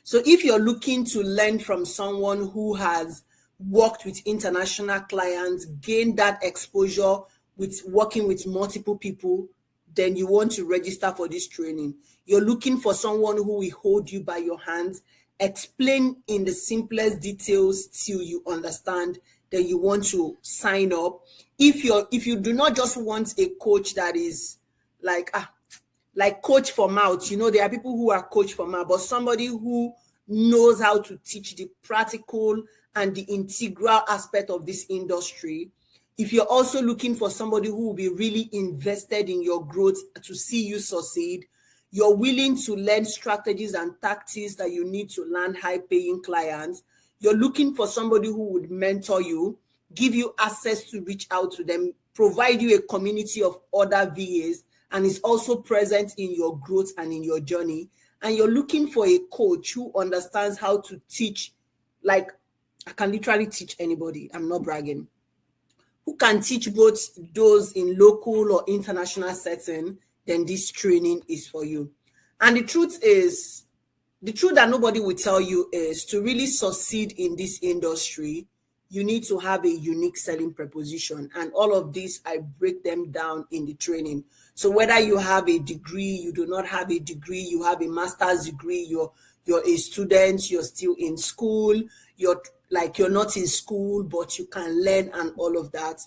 [SPEAKER 1] So if you're looking to learn from someone who has worked with international clients, gained that exposure with working with multiple people, then you want to register for this training. You're looking for someone who will hold you by your hands, explain in the simplest details till you understand, then you want to sign up. If you do not just want a coach that is like coach for mouth, there are people who are coach for mouth, but somebody who knows how to teach the practical and the integral aspect of this industry. If you're also looking for somebody who will be really invested in your growth to see you succeed, you're willing to learn strategies and tactics that you need to land high-paying clients, you're looking for somebody who would mentor you, give you access to reach out to them, provide you a community of other VAs, and is also present in your growth and in your journey, and you're looking for a coach who understands how to teach, I can literally teach anybody, I'm not bragging, who can teach both those in local or international setting, then this training is for you. And the truth that nobody will tell you is, to really succeed in this industry, you need to have a unique selling proposition. And all of this, I break them down in the training. So whether you have a degree, you do not have a degree, you have a master's degree, you're a student, you're still in school, you're not in school, but you can learn and all of that,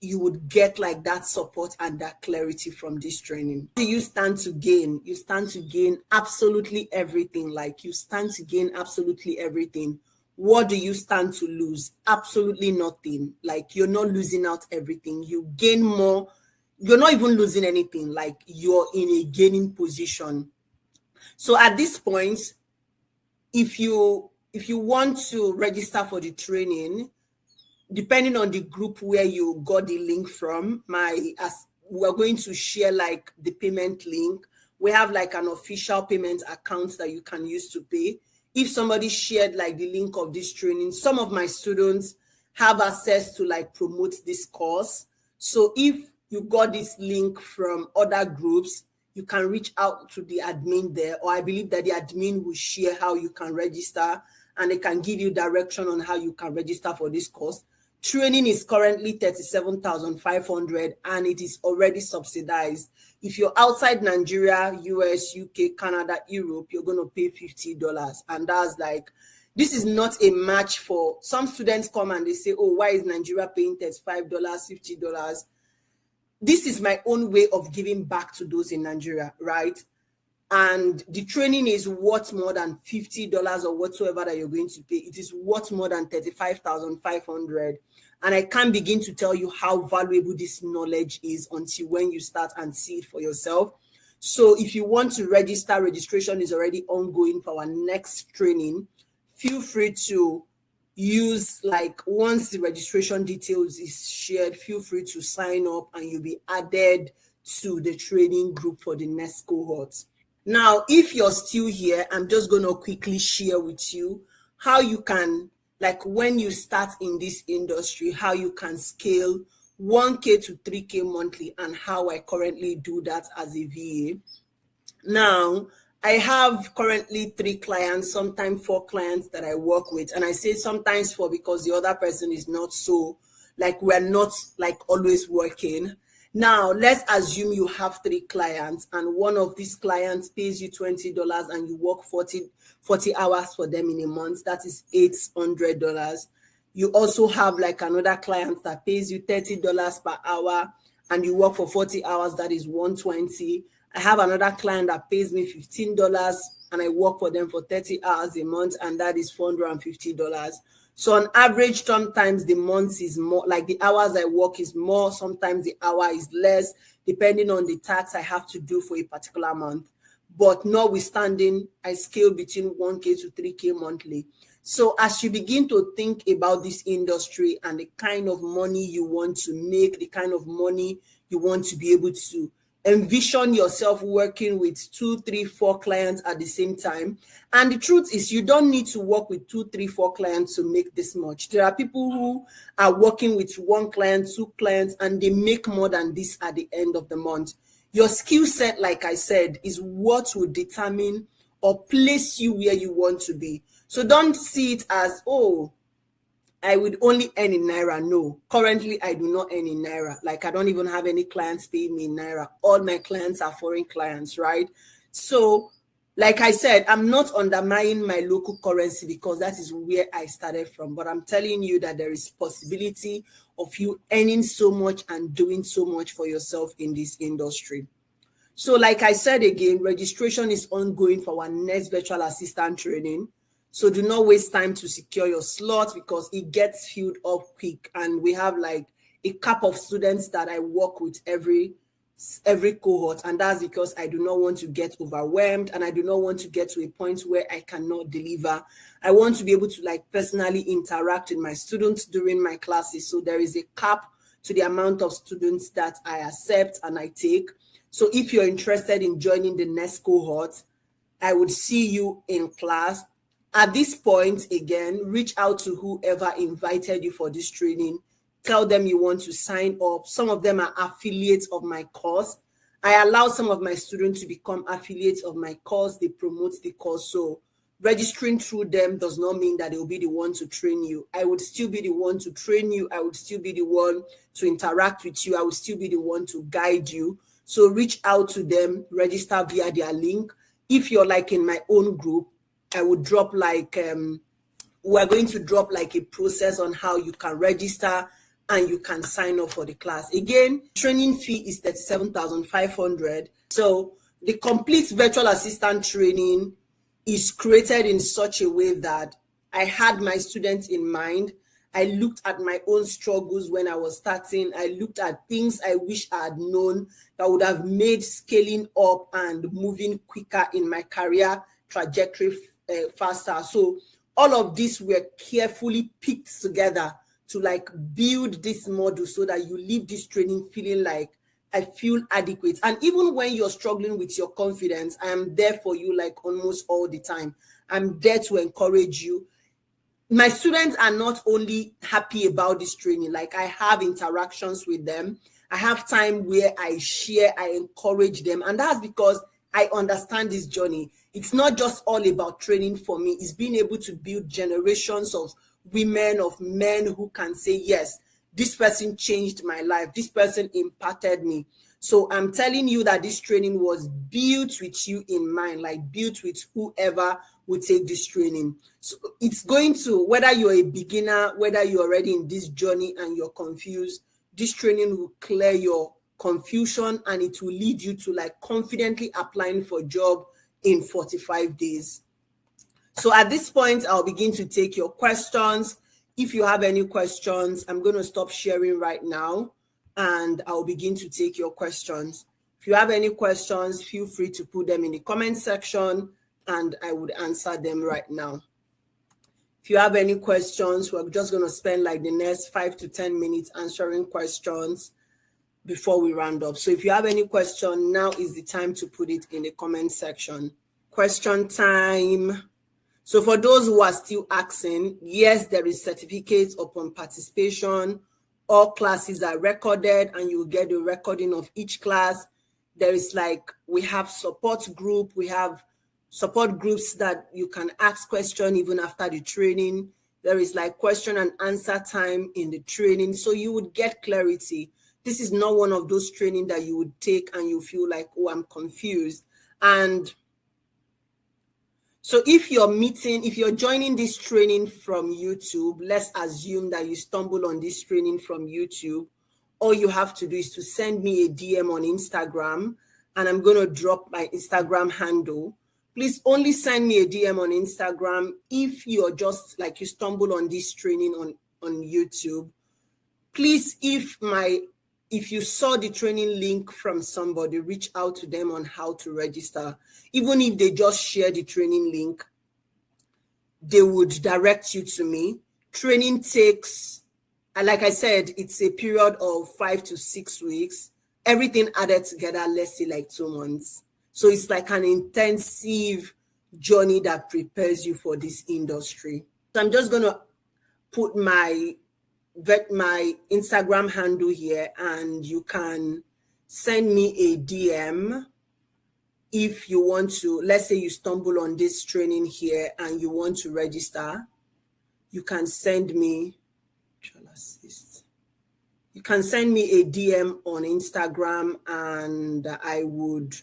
[SPEAKER 1] you would get that support and that clarity from this training. What do you stand to gain? You stand to gain absolutely everything. You stand to gain absolutely everything. What do you stand to lose? Absolutely nothing. You're not losing out everything. You gain more. You're not even losing anything. You're in a gaining position. So at this point, if you want to register for the training, depending on the group where you got the link from, we're going to share the payment link. We have an official payment account that you can use to pay. If somebody shared the link of this training, some of my students have access to promote this course. So if you got this link from other groups, you can reach out to the admin there, or I believe that the admin will share how you can register, and they can give you direction on how you can register for this course. Training is currently $37,500 and it is already subsidized. If you're outside Nigeria, US, UK, Canada, Europe, you're going to pay $50. And that's this is not a match for some students. Come and they say, oh, why is Nigeria paying $35, $50? This is my own way of giving back to those in Nigeria, right? and the training is worth more than $50 or whatsoever that you're going to pay. It is worth more than $35,500. And I can't begin to tell you how valuable this knowledge is until when you start and see it for yourself. So if you want to register, registration is already ongoing for our next training. Feel free to use, like, once the registration details is shared, feel free to sign up and you'll be added to the training group for the next cohort. Now, if you're still here, I'm just going to quickly share with you how you can, like, when you start in this industry, how you can scale 1K to 3K monthly and how I currently do that as a VA. Now, I have currently 3 clients, sometimes 4 clients that I work with. And I say sometimes 4 because the other person is not so, like, we're not like always working. Now, let's assume you have 3 clients and one of these clients pays you $20 and you work 40 hours for them in a month. That is $800. You also have like another client that pays you $30 per hour and you work for 40 hours. That is $120. I have another client that pays me $15 and I work for them for 30 hours a month, and that is $450. So on average, sometimes the month is more, like the hours I work is more, sometimes the hour is less, depending on the tax I have to do for a particular month. But notwithstanding, I scale between 1K to 3K monthly. So as you begin to think about this industry and the kind of money you want to make, the kind of money you want to be able to envision yourself working with 2, 3, 4 clients at the same time. And the truth is, you don't need to work with 2, 3, 4 clients to make this much. There are people who are working with 1 client, 2 clients, and they make more than this at the end of the month. Your skill set, like I said, is what will determine or place you where you want to be. So don't see it as, oh, I would only earn in Naira. No, currently I do not earn in Naira. Like, I don't even have any clients paying me in Naira. All my clients are foreign clients, right? So, like I said, I'm not undermining my local currency because that is where I started from. But I'm telling you that there is possibility of you earning so much and doing so much for yourself in this industry. So, like I said again, registration is ongoing for our next virtual assistant training. So do not waste time to secure your slot because it gets filled up quick. And we have like a cap of students that I work with every cohort. And that's because I do not want to get overwhelmed and I do not want to get to a point where I cannot deliver. I want to be able to like personally interact with my students during my classes. So there is a cap to the amount of students that I accept and I take. So if you're interested in joining the next cohort, I would see you in class. At this point, again, reach out to whoever invited you for this training. Tell them you want to sign up. Some of them are affiliates of my course. I allow some of my students to become affiliates of my course. They promote the course. So registering through them does not mean that they will be the one to train you. I would still be the one to train you. I would still be the one to interact with you. I would still be the one to guide you. So reach out to them, register via their link. If you're like in my own group, I would drop like, we're going to drop like a process on how you can register and you can sign up for the class. Again, training fee is $37,500. So the complete virtual assistant training is created in such a way that I had my students in mind. I looked at my own struggles when I was starting. I looked at things I wish I had known that would have made scaling up and moving quicker in my career trajectory faster. So all of this were carefully picked together to like build this model so that you leave this training feeling like I feel adequate. And even when you're struggling with your confidence, I am there for you like almost all the time. I'm there to encourage you. My students are not only happy about this training, like I have interactions with them. I have time where I share, I encourage them. And that's because I understand this journey. It's not just all about training for me. It's being able to build generations of women, of men who can say, yes, this person changed my life. This person impacted me. So I'm telling you that this training was built with you in mind, like built with whoever would take this training. So it's going to, whether you're a beginner, whether you're already in this journey and you're confused, this training will clear your confusion and it will lead you to like confidently applying for a job in 45 days. So at this point, I'll begin to take your questions. If you have any questions, I'm going to stop sharing right now and I'll begin to take your questions. If you have any questions, feel free to put them in the comment section and I would answer them right now. If you have any questions, we're just going to spend like the next 5 to 10 minutes answering questions before we round up. So if you have any question, now is the time to put it in the comment section. Question time. So for those who are still asking, yes, there is certificates upon participation. All classes are recorded and you will get a recording of each class. There is like, we have support group, we have support groups that you can ask questions even after the training. There is like question and answer time in the training. So you would get clarity. This is not one of those training that you would take and you feel like, oh, I'm confused. And so if you're joining this training from YouTube, let's assume that you stumble on this training from YouTube. All you have to do is to send me a DM on Instagram and I'm going to drop my Instagram handle. Please only send me a DM on Instagram if you're just like you stumble on this training on YouTube. Please, if you saw the training link from somebody, reach out to them on how to register. Even if they just share the training link, they would direct you to me. Training takes, like I said, it's a period of 5 to 6 weeks. Everything added together, let's say like 2 months. So it's like an intensive journey that prepares you for this industry. So I'm just going to put my Instagram handle here and you can send me a DM if you want to. Let's say you stumble on this training here and you want to register. You can send me a DM on Instagram and I would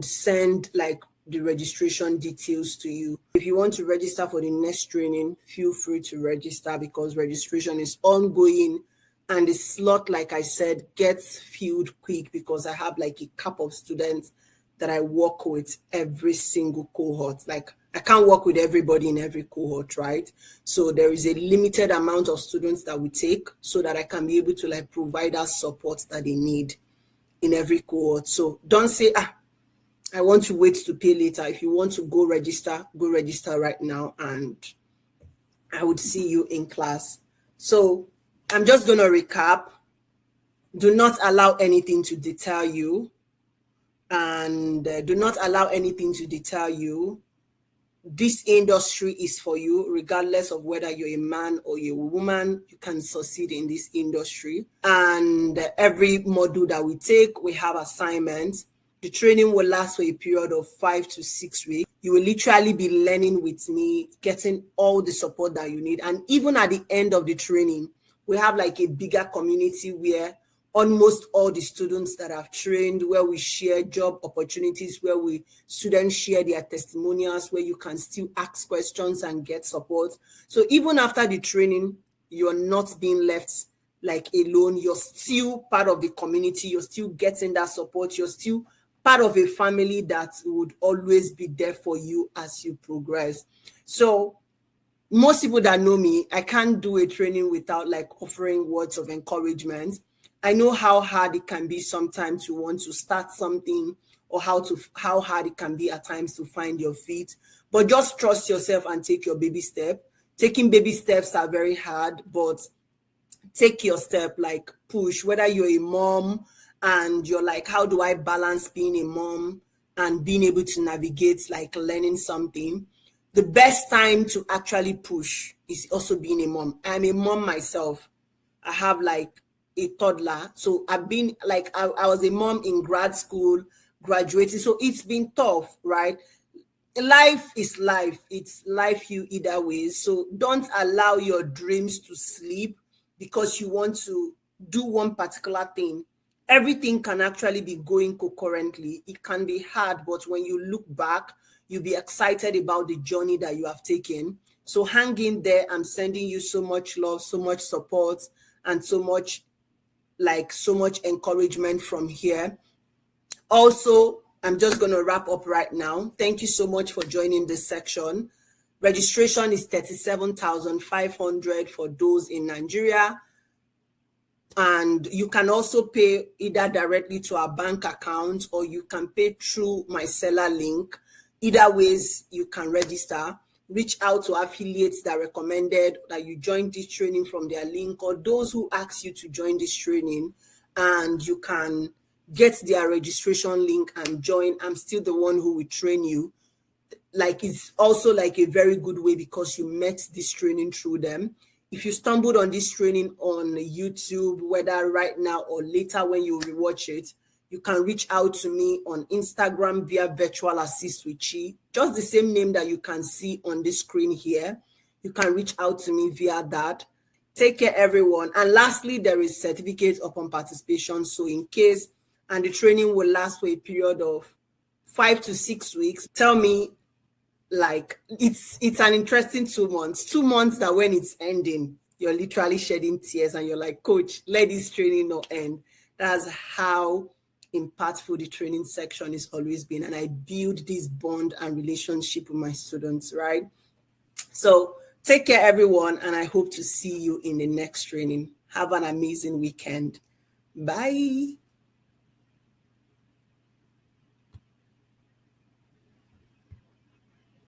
[SPEAKER 1] send like the registration details to you. If you want to register for the next training, feel free to register because registration is ongoing and the slot, like I said, gets filled quick because I have like a cap of students that I work with every single cohort. Like I can't work with everybody in every cohort, right? So there is a limited amount of students that we take so that I can be able to like provide us support that they need in every cohort. So don't say, I want to wait to pay later. If you want to go register right now and I would see you in class. So I'm just going to recap. Do not allow anything to deter you. And do not allow anything to deter you. This industry is for you, regardless of whether you're a man or you're a woman, you can succeed in this industry. And every module that we take, we have assignments. The training will last for a period of 5 to 6 weeks. You will literally be learning with me, getting all the support that you need. And even at the end of the training, we have like a bigger community where almost all the students that have trained, where we share job opportunities, where students share their testimonials, where you can still ask questions and get support. So even after the training, you're not being left like alone. You're still part of the community. You're still getting that support. You're still part of a family that would always be there for you as you progress. So most people that know me, I can't do a training without like offering words of encouragement. I know how hard it can be sometimes to want to start something or how hard it can be at times to find your feet, but just trust yourself and take your baby step. Taking baby steps are very hard, but take your step, like push, whether you're a mom and you're like, how do I balance being a mom and being able to navigate like learning something? The best time to actually push is also being a mom. I'm a mom myself. I have like a toddler. So I've been like, I was a mom in grad school, graduating. So it's been tough, right? Life is life. It's life you either way. So don't allow your dreams to sleep because you want to do one particular thing. Everything can actually be going concurrently. It can be hard, but when you look back, you'll be excited about the journey that you have taken. So hang in there. I'm sending you so much love, so much support, and so much encouragement from here. Also, I'm just going to wrap up right now. Thank you so much for joining this section. Registration is 37,500 for those in Nigeria. And you can also pay either directly to our bank account, or you can pay through my seller link. Either ways, you can register. Reach out to affiliates that recommended that you join this training from their link, or those who ask you to join this training, and you can get their registration link and join. I'm still the one who will train you. Like, it's also like a very good way because you met this training through them. If you stumbled on this training on YouTube, whether right now or later when you rewatch it, you can reach out to me on Instagram via Virtual Assist with Chi, just the same name that you can see on the screen here. You can reach out to me via that. Take care, everyone. And lastly, there is certificate upon participation. So in case, and the training will last for a period of 5 to 6 weeks, tell me, like, it's an interesting 2 months. 2 months that when it's ending, you're literally shedding tears and you're like, coach, let this training not end. That's how impactful the training section is always been. And I build this bond and relationship with my students, right? So take care, everyone. And I hope to see you in the next training. Have an amazing weekend. Bye.